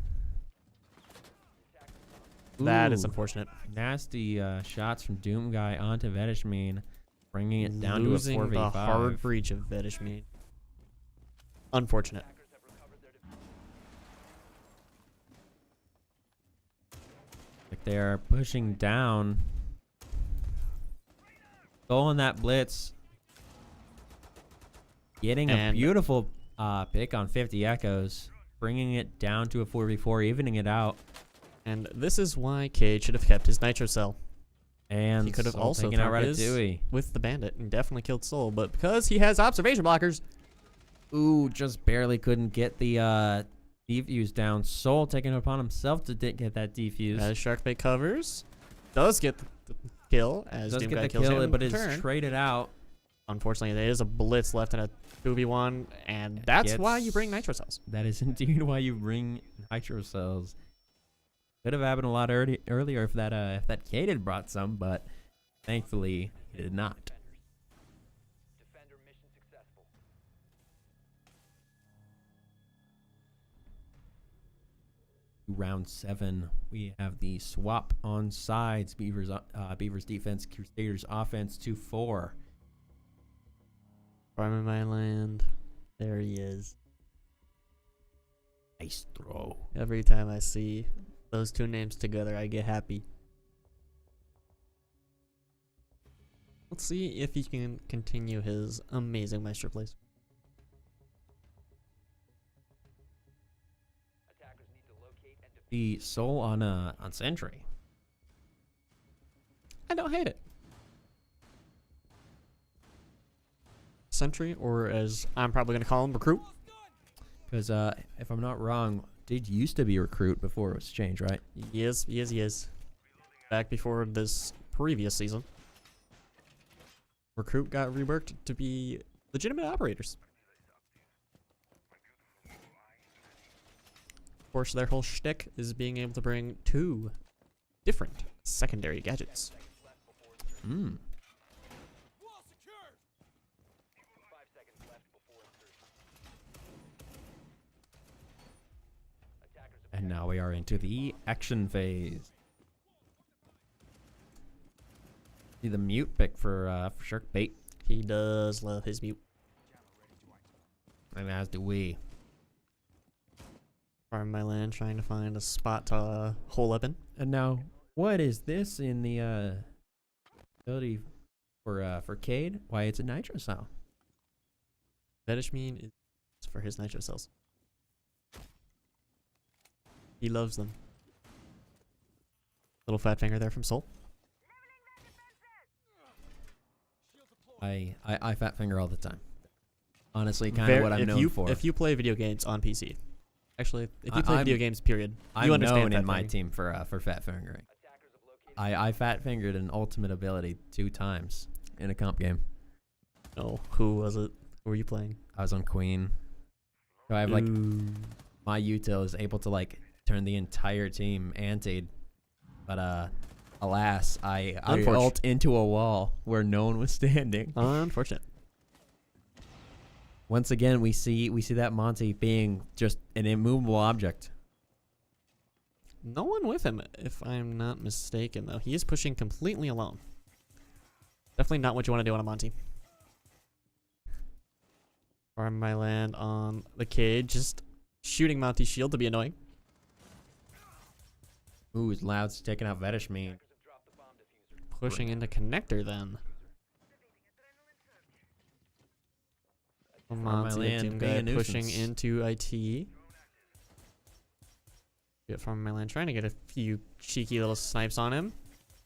That is Ooh, unfortunate. nasty shots from Doom Guy onto Vedishmine, bringing it down Losing to a 4v5. the hard breach of Vedishmine. Unfortunate. Like they are pushing down. Going that blitz. Getting a And- beautiful pick on 50 Echoes. Bringing it down to a 4v4, evening it out. And this is why Cade should have kept his Nitro Cell And He could have Soul also taking out thrown his- Ratatouille. with the bandit and definitely killed Soul. But because he has observation blockers, Ooh, just barely couldn't get the defuse down. Soul taking it upon himself to get that defuse. as Sharkbait covers, does get the kill as Does Doom get Guy the kills kill, him but in is turn. traded out. Unfortunately, there is a blitz left in a 2v1, and that's why you bring Nitro Cells. That is indeed why you bring Nitro Cells. Could have happened a lot earlier if that Cade had brought some, but thankfully he did not. Defender mission successful. Round 7, we have the swap on sides. Beavers defense, Crusaders offense 2-4. Farming my land. There he is. Nice throw. Every time I see those two names together, I get happy. Let's see if he can continue his amazing Maestro plays. Attackers need to locate and defuse. The Soul on Sentry. I don't hate it. Sentry, or as I'm probably going to call him, Recruit. Because if I'm not wrong, did used to be Recruit before it was changed, right? Yes. Back before this previous season, Recruit got reworked to be legitimate operators. Of course, their whole shtick is being able to bring 2 different secondary gadgets. Hmm. 5 seconds left before insertion. Attackers have And now we are into the action phase. See the mute pick for Sharkbait, He does love his mute. and as do we. Farming my land, trying to find a spot to hole up in. And now, what is this in the ability for Cade? Why, it's a Nitro Cell. Vedishmine is for his Nitro Cells. He loves them. Little fat finger there from Soul. I fat finger all the time. Honestly, kind of what I'm known for. If you play video games on PC, actually, if you play I'm- video games, period, I'm you understand known fat in my fingering. team for fat fingering. attackers have located. I fat fingered an ultimate ability 2 times in a comp game. Oh, who was it? Who were you playing? I was on Queen. So I have like Ooh. my util is able to like turn the entire team antied, but alas, I Unfortunate. ult into a wall where no one was standing. Unfortunate. Once again, we see that Monty being just an immovable object. No one with him, if I'm not mistaken, though. He is pushing completely alone. Definitely not what you want to do on a Monty. Farm my land on the cage, just shooting Monty's shield to be annoying. Ooh, Loud's taking out Vedishme. Attackers have dropped the bomb diffuser. Pushing into connector then. Monty land, Doom being a guy pushing nuisance. into IT. Get from my land, trying to get a few cheeky little snipes on him.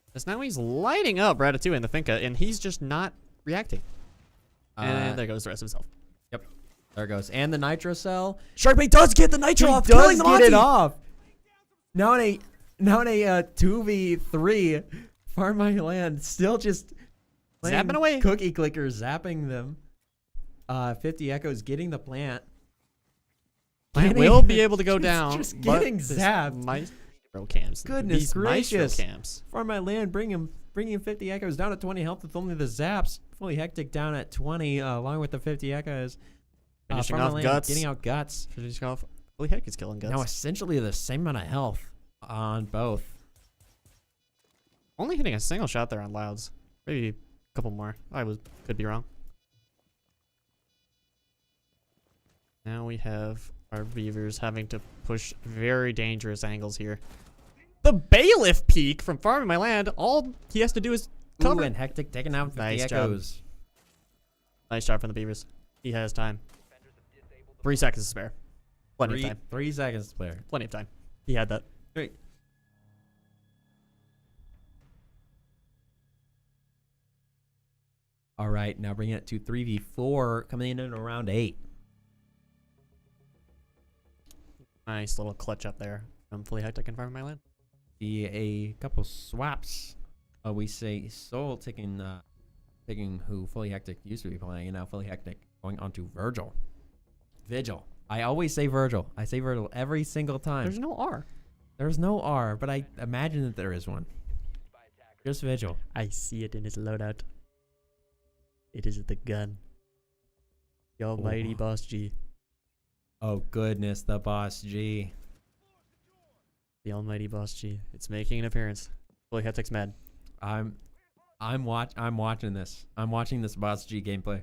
Because now he's lighting up Ratatouille in the Finca, and he's just not reacting. And there goes the rest of his health. There it goes. And the nitro cell. Sharkbait does get the nitro He off, does killing the get Monty. it off. Now in a 2v3, Farm My Land still just playing Zapping away. Cookie clicker, zapping them. 50 Echoes getting the plant. Plant Getting- will be able to go just- down. Just but getting this zapped. Maestro camps. Goodness These Maestro gracious. camps. Farm My Land bringing 50 Echoes down to 20 health with only the zaps. Fully Hectic down at 20 along with the 50 Echoes. Finishing Farm My off Land Guts. Getting out Guts. Finishing off. Holy heck, it's killing Guts. Now essentially the same amount of health on both. Only hitting a single shot there on Louds. Maybe a couple more. Could be wrong. Now we have our Beavers having to push very dangerous angles here. The Bailiff peak from Farming My Land. All he has to do is cover. Ooh, and Hectic taking out 50 Nice job. Echoes. Nice job from the Beavers. He has time. Defenders have disabled the 3 seconds to spare. Plenty of time. 3 seconds to spare. Plenty of time. He had that. Great. All right, now bringing it to 3v4, coming in around 8. Nice little clutch up there from Fully Hectic and Farming My Land. See a couple swaps. We say Soul taking who Fully Hectic used to be playing, and now Fully Hectic going on to Virgil. Vigil. I always say Virgil. I say Virgil every single time. There's no R. There's no R, but I imagine that there is one. by attackers. Just Vigil. I see it in his loadout. It is the gun. The almighty Oh. Boss G. Oh goodness, the Boss G. The almighty Boss G. It's making an appearance. Fully Hectic's mad. I'm watching this. I'm watching this Boss G gameplay.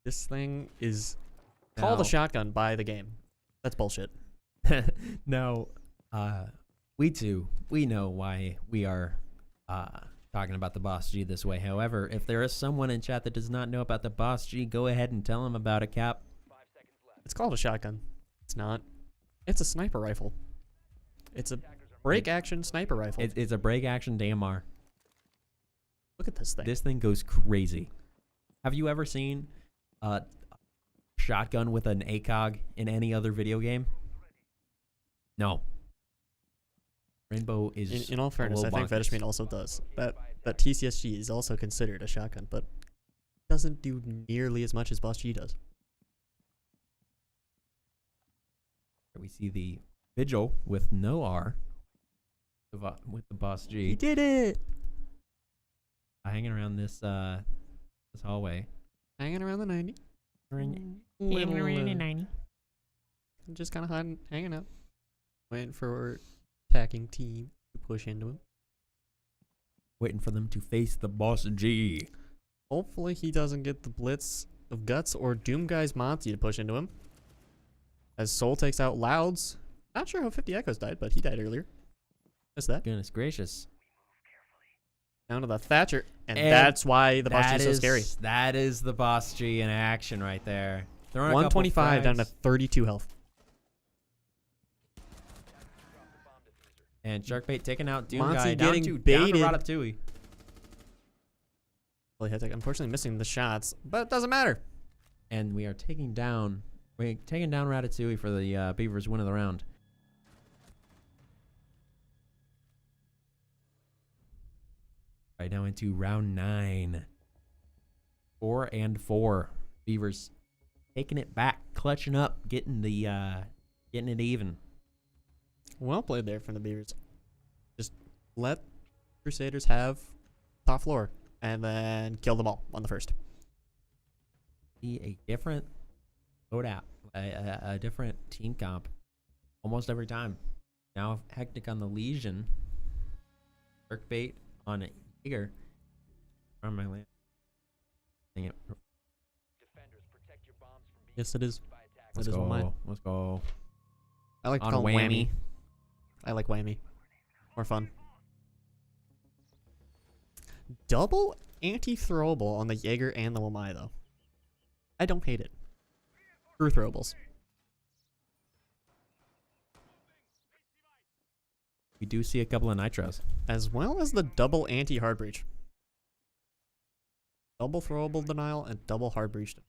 This thing is called a Now- shotgun by the game. That's bullshit. No, we know why we are talking about the Boss G this way. However, if there is someone in chat that does not know about the Boss G, go ahead and tell them about it, Cap. 5 seconds left. It's called a shotgun. It's not. It's a sniper rifle. It's a Attackers are break action sniper rifle. It's a break action DMR. Look at this thing. This thing goes crazy. Have you ever seen a shotgun with an ACOG in any other video game? No. Rainbow is In all fairness, I think bonkers. Vedishme also does. That TCSG is also considered a shotgun, but doesn't do nearly as much as Boss G does. We see the Vigil with no R with the Boss G. He did it! Hanging around this hallway. Hanging around the 90. Just kind of hanging out. Waiting for attacking team to push into him. Waiting for them to face the Boss G. Hopefully he doesn't get the blitz of Guts or Doom Guy's Monty to push into him. As Soul takes out Louds. Not sure how 50 Echoes died, but he died earlier. Missed that. Goodness gracious. Down to the Thatcher. And And that's why the Boss G That is so is- scary. That is the Boss G in action right there. Throwing a couple 125 down to frags. 32 health. And Sharkbait taking out Doom Monty Guy getting down to baited. Ratatouille. Fully Hectic, unfortunately missing the shots, but it doesn't matter. And we're taking down Ratatouille for the Beavers win of the round. Right now into round 9. 4 and 4. Beavers taking it back, clutching up, getting it even. Well played there from the Beavers. Just let Crusaders have top floor and then kill them all on the first. See a different loadout, a different team comp almost every time. Now Hectic on the Legion. Jerkbait on Eager. From my land. Dang it. Defenders, protect your bombs from being Yes, it is. used by attackers. Let's That is one of mine. go. Let's go. I like to On call him whammy. whammy. I like whammy. More fun. Double anti-throwable on the Jaeger and the Wamai, though. I don't hate it. True throwables. We do see a couple of nitros. As well as the double anti-hard breach. Double throwable denial and double hard breach. 10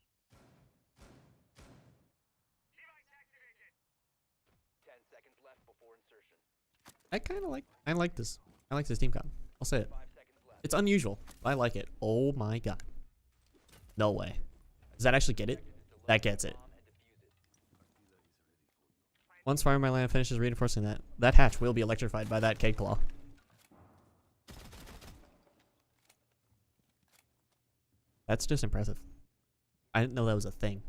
seconds left before insertion. I like this. I like this team comp. I'll say it. 5 seconds left. It's unusual. I like it. Oh my god. No way. Does that actually get it? That gets it. Bomb and defuse it. Once Fire My Land finishes reinforcing that hatch will be electrified by that Keg Claw. That's just impressive. I didn't know that was a thing.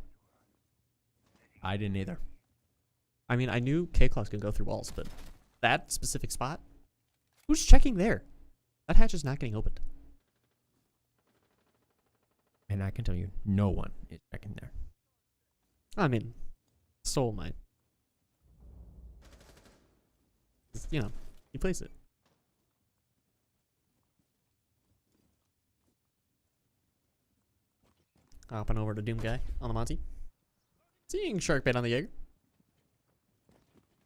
I didn't either. I mean, I knew Keg Claws could go through walls, but that specific spot? Who's checking there? That hatch is not getting opened. And I can tell you, no one is checking there. I mean, Soul might. You know, he plays it. Hopping over to Doom Guy on the Monty. Seeing Shark Bait on the Jaeger.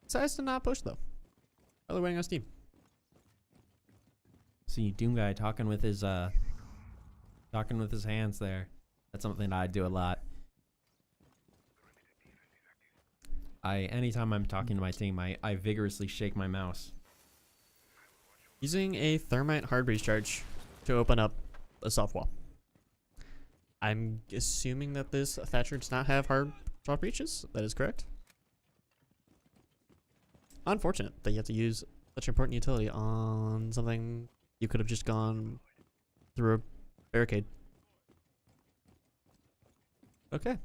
Decides to not push though. Probably waiting on Steam. See Doom Guy talking with his hands there. That's something I do a lot. Anytime I'm talking to my team, I vigorously shake my mouse. Using a Thermite hard breach charge to open up a soft wall. I'm assuming that this Thatcher does not have hard soft breaches. That is correct. Unfortunate that you have to use such important utility on something you could have just gone through a barricade. Okay.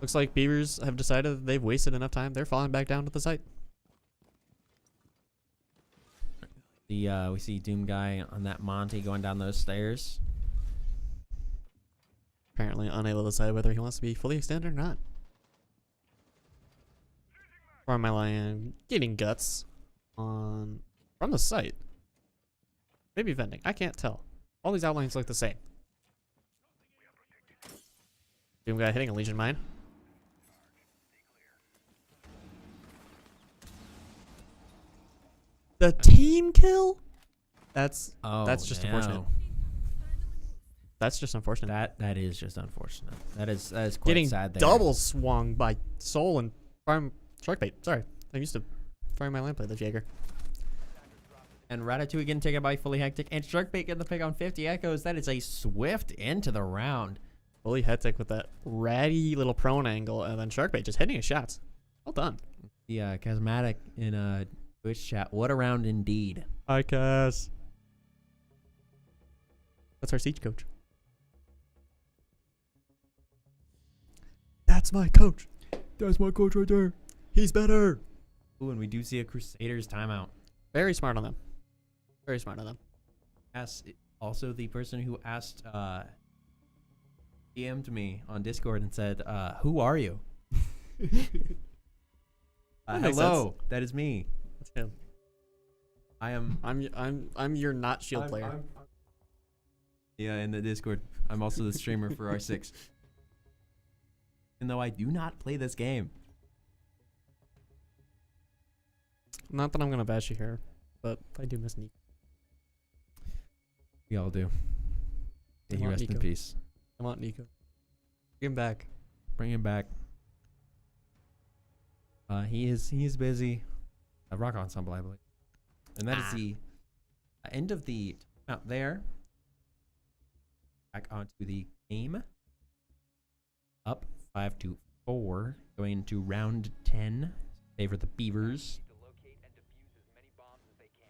Looks like Beavers have decided that they've wasted enough time. They're falling back down to the site. We see Doom Guy on that Monty going down those stairs. Apparently unable to decide whether he wants to be fully extended or not. Farm My Lion getting guts on from the site. Maybe vending. I can't tell. All these outlines look the same. Doom Guy hitting a Legion Mine. The team kill? That's just unfortunate. That's just unfortunate. That is just unfortunate. That is quite Getting sad there. double swung by Soul and Farm Sharkbait. Sorry. I used to Fire My Land play the Jaeger. And Ratatouille getting taken by Fully Hectic. And Sharkbait getting the pick on 50 Echoes. That is a swift into the round. Fully Hectic with that ratty little prone angle, and then Sharkbait just hitting his shots. Well done. Yeah, Chasmatic in Twitch chat. What a round indeed. Hi, Cas. That's our siege coach. That's my coach. That's my coach right there. He's better. Ooh, and we do see a Crusaders timeout. Very smart on them. Very smart on them. Also the person who asked, DM'd me on Discord and said, who are you? Hello, that is me. That's him. I'm your not shield player. Yeah, in the Discord. I'm also the streamer for R6. Even though I do not play this game. Not that I'm gonna bash you here, but I do miss Nico. We all do. May he want rest in Nico. peace. I want Nico. Bring him back. Bring him back. He is busy. Rock Ensemble, I believe. And that is the end of the out there. Back onto the game. Up 5-4. Going into round 10. Favor the Beavers. To locate and defuse as many bombs as they can.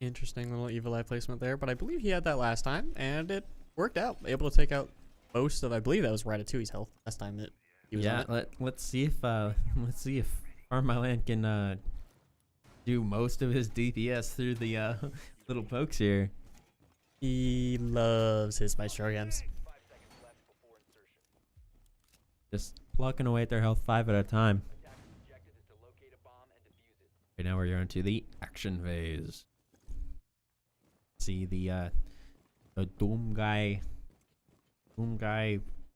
Interesting little evil eye placement there, but I believe he had that last time, and it worked out. Able to take out most of, I believe that was Ratatouille's health last time that he was on it. Let's see if Farmland can do most of his DPS through the little pokes here. He loves his Maestro games. 5 seconds left before insertion. Just plucking away at their health 5 at a time. Attacker's objective is to locate a bomb and defuse it. Right now we're going to the action phase. See the Doom guy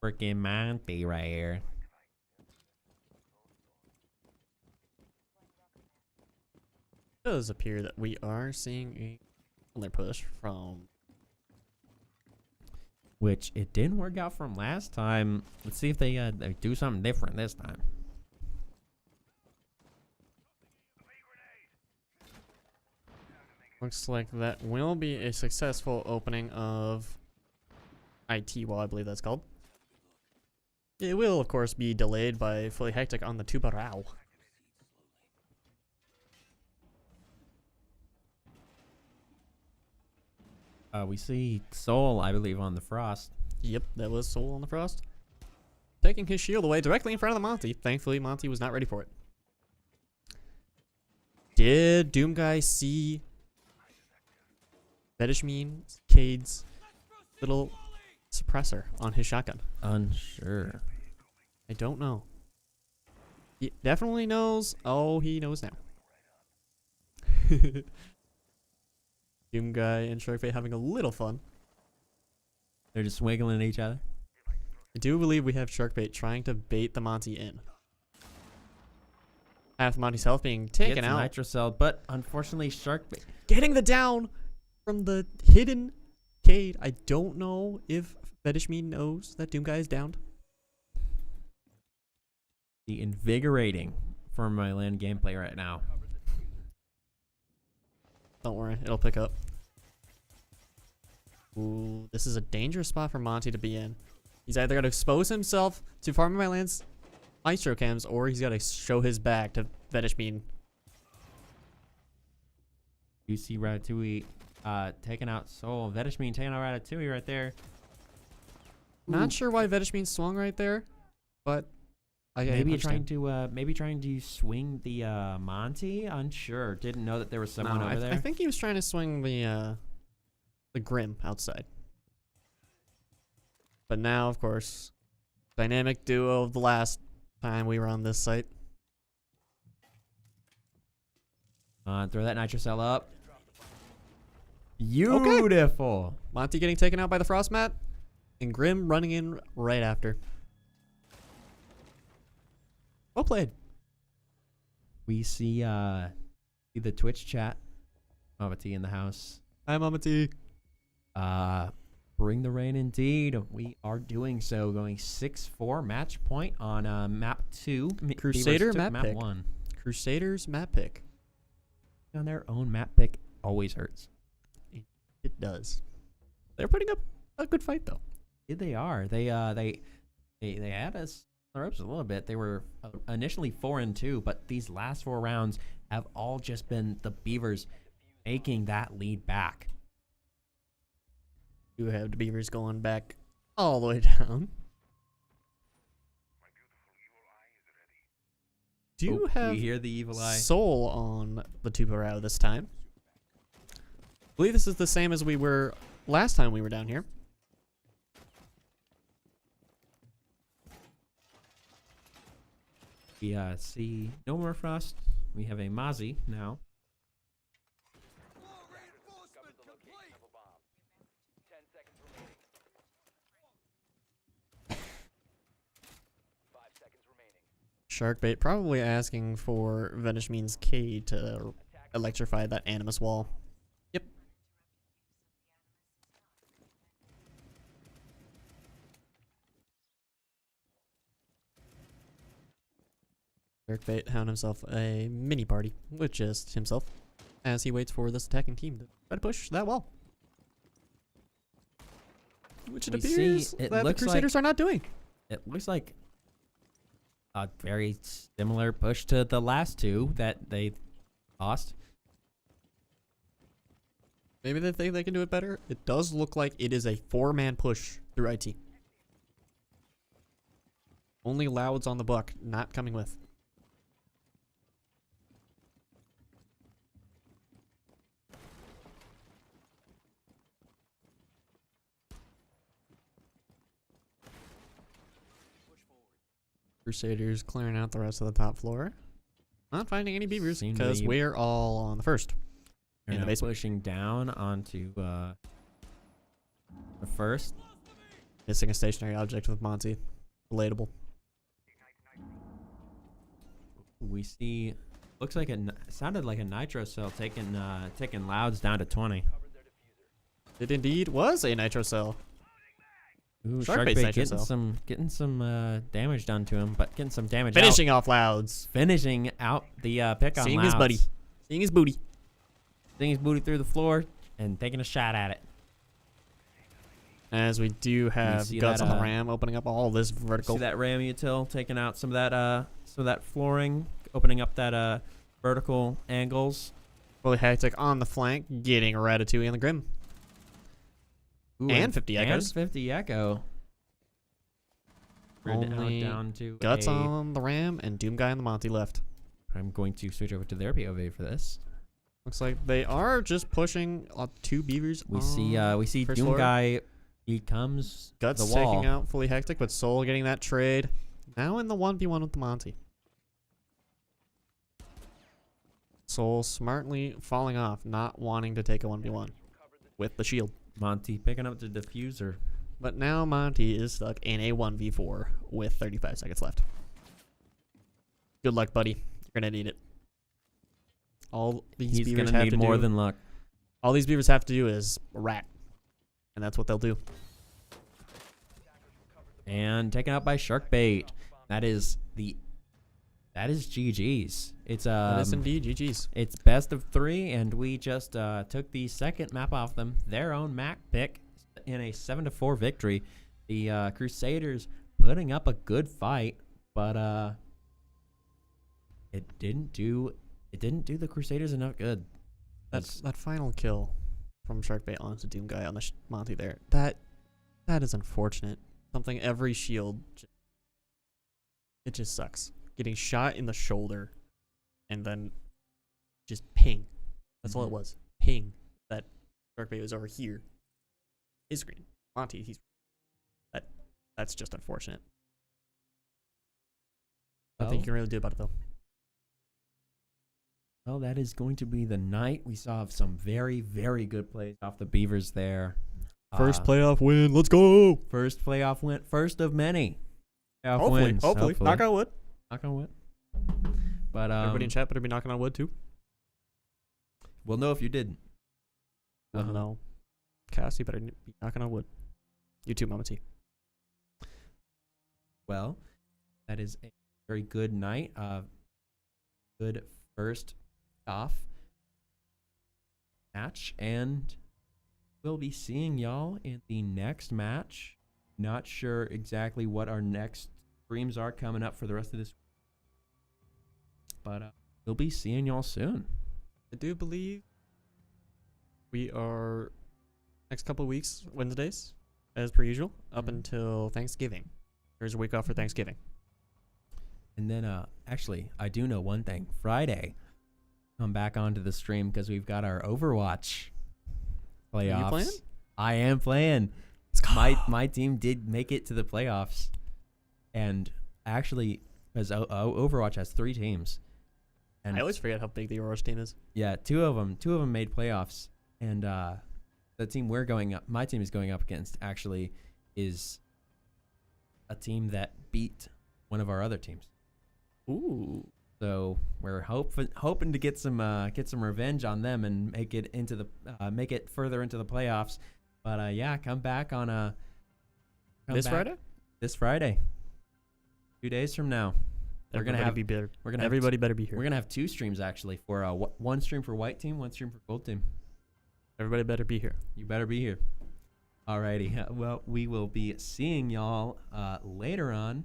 freaking Monty right here. It does appear that we are seeing a similar push from. Which it didn't work out from last time. Let's see if they do something different this time. Looks like that will be a successful opening of IT wall, I believe that's called. It will, of course, be delayed by Fully Hectic on the Tubarão. We see Soul, I believe, on the Frost. Yep, that was Soul on the Frost. Taking his shield away directly in front of the Monty. Thankfully, Monty was not ready for it. Did Doom Guy see Vedishmin Cade's little suppressor on his shotgun? Unsure. I don't know. He definitely knows. Oh, he knows now. Doom Guy and Sharkbait having a little fun. They're just wiggling at each other. I do believe we have Sharkbait trying to bait the Monty in. Half Monty's health being taken Gets out. Nitrocell, but unfortunately Sharkbait. Getting the down from the hidden Cade. I don't know if Vedishmin knows that Doom Guy is downed. The invigorating for my land gameplay right now. Don't worry, it'll pick up. Ooh, this is a dangerous spot for Monty to be in. He's either got to expose himself to Farming My Land's Maestro cams, or he's got to show his back to Vedishmin. You see Ratatouille taking out Soul. Vedishmin taking out Ratatouille right there. Not sure why Vedishmin swung right there, but Maybe trying to swing the Monty. Unsure. Didn't know that there was someone over there. I think he was trying to swing the Grim outside. But now, of course, dynamic duo of the last time we were on this site. Throw that Nitrocell up. Beautiful. Monty getting taken out by the Frost Mat, and Grim running in right after. Well played. We see the Twitch chat. Mama T in the house. Hi, Mama T. Bring the rain indeed. We are doing so. Going 6-4 match point on map 2. Crusader Beavers took map pick. 1. Crusaders map pick. On their own map pick always hurts. It does. They're putting up a good fight though. Yeah, they are. They had us on the ropes a little bit. They were initially 4-2, but these last 4 rounds have all just been the Beavers making that lead back. You have the Beavers going back all the way down. Do you have we hear the evil eye? Soul on the Tubarão this time? I believe this is the same as we were last time we were down here. We see no more Frost. We have a Mozzie now. Discovered the location of a bomb. 10 seconds remaining. 5 seconds remaining. Sharkbait probably asking for Vedishmin's Cade to electrify that Animus wall. Yep. Sharkbait found himself a mini party with just himself as he waits for this attacking team to try to push that wall. Which it We see appears it that the looks Crusaders are not doing. It looks like a very similar push to the last 2 that they lost. Maybe they think they can do it better. It does look like it is a 4-man push through IT. Only Loud's on the buck, not coming with. Crusaders clearing out the rest of the top floor. Not finding any beavers Seem to because be- we're all on the first. They're In the now basement. pushing down onto the first. Missing a stationary object with Monty. Relatable. We see. Looks like sounded like a nitro cell taking Louds down to 20. It indeed was a nitro cell. Ooh, Shark-based Sharkbait nitro cell. getting some damage done to him, but getting some damage Finishing off Louds. finishing out the pick on Seeing Louds. his buddy. Seeing his booty. Seeing his booty through the floor and taking a shot at it. As we do have see guts that, on the ram, opening up all this vertical. See that ram util taking out some of that flooring, opening up that vertical angles. Fully hectic on the flank, getting Ratatouille on the Grim. Ooh, And 50 echoes. And 50 echo. We're now Only down to Guts on the ram and Doom Guy on the Monty left. I'm going to switch over to their POV for this. Looks like they are just pushing 2 beavers. We see first Doom floor. Guy. He comes Guts the wall. taking out Fully Hectic, but Soul getting that trade. Now in the 1v1 with the Monty. Soul smartly falling off, not wanting to take a 1v1 with the shield. Monty picking up the diffuser. But now Monty is stuck in a 1v4 with 35 seconds left. Good luck, buddy. You're going to need it. All these He's beavers gonna have need to more do, than luck. all these beavers have to do is rat. And that's what they'll do. And taken out by Sharkbait. That is GG's. It's That is indeed GG's. It's best of 3, and we just took the second map off them. Their own map pick in a 7-4 victory. The Crusaders putting up a good fight, but it didn't do the Crusaders enough good. That final kill from Sharkbait onto Doom Guy on the Monty there. That is unfortunate. Something every shield. It just sucks. Getting shot in the shoulder and then just ping. That's all it was. Ping. That Sharkbait was over here. His screen. Monty, that's just unfortunate. Nothing you can really do about it though. Well, that is going to be the night. We saw some very, very good plays off the Beavers there. First playoff win. Let's go. First playoff win. First of many playoff Hopefully. wins. Hopefully. Knock on wood. Knock on wood. But Everybody in chat better be knocking on wood too. we'll know if you didn't. No. Cass, you better be knocking on wood. You too, Mama T. Well, that is a very good night. Good first off match, and we'll be seeing y'all in the next match. Not sure exactly what our next streams are coming up for the rest of this week, but we'll be seeing y'all soon. I do believe we are next couple of weeks, Wednesdays, as per usual, up until Thanksgiving. There's a week off for Thanksgiving. And then, actually, I do know one thing. Friday, come back onto the stream because we've got our Overwatch playoffs. Are you playing? I am playing. My team did make it to the playoffs, and actually, because Overwatch has 3 teams, and I always forget how big the Overwatch team is. yeah, two of them made playoffs, and the team my team is going up against actually is a team that beat one of our other teams. Ooh. So we're hoping to get some revenge on them and make it further into the playoffs. But yeah, come back on Friday? This Friday, 2 days from now. Everybody better be here. We're gonna have 2 streams actually for one stream for white team, one stream for gold team. Everybody better be here. You better be here. Alrighty. Well, we will be seeing y'all later on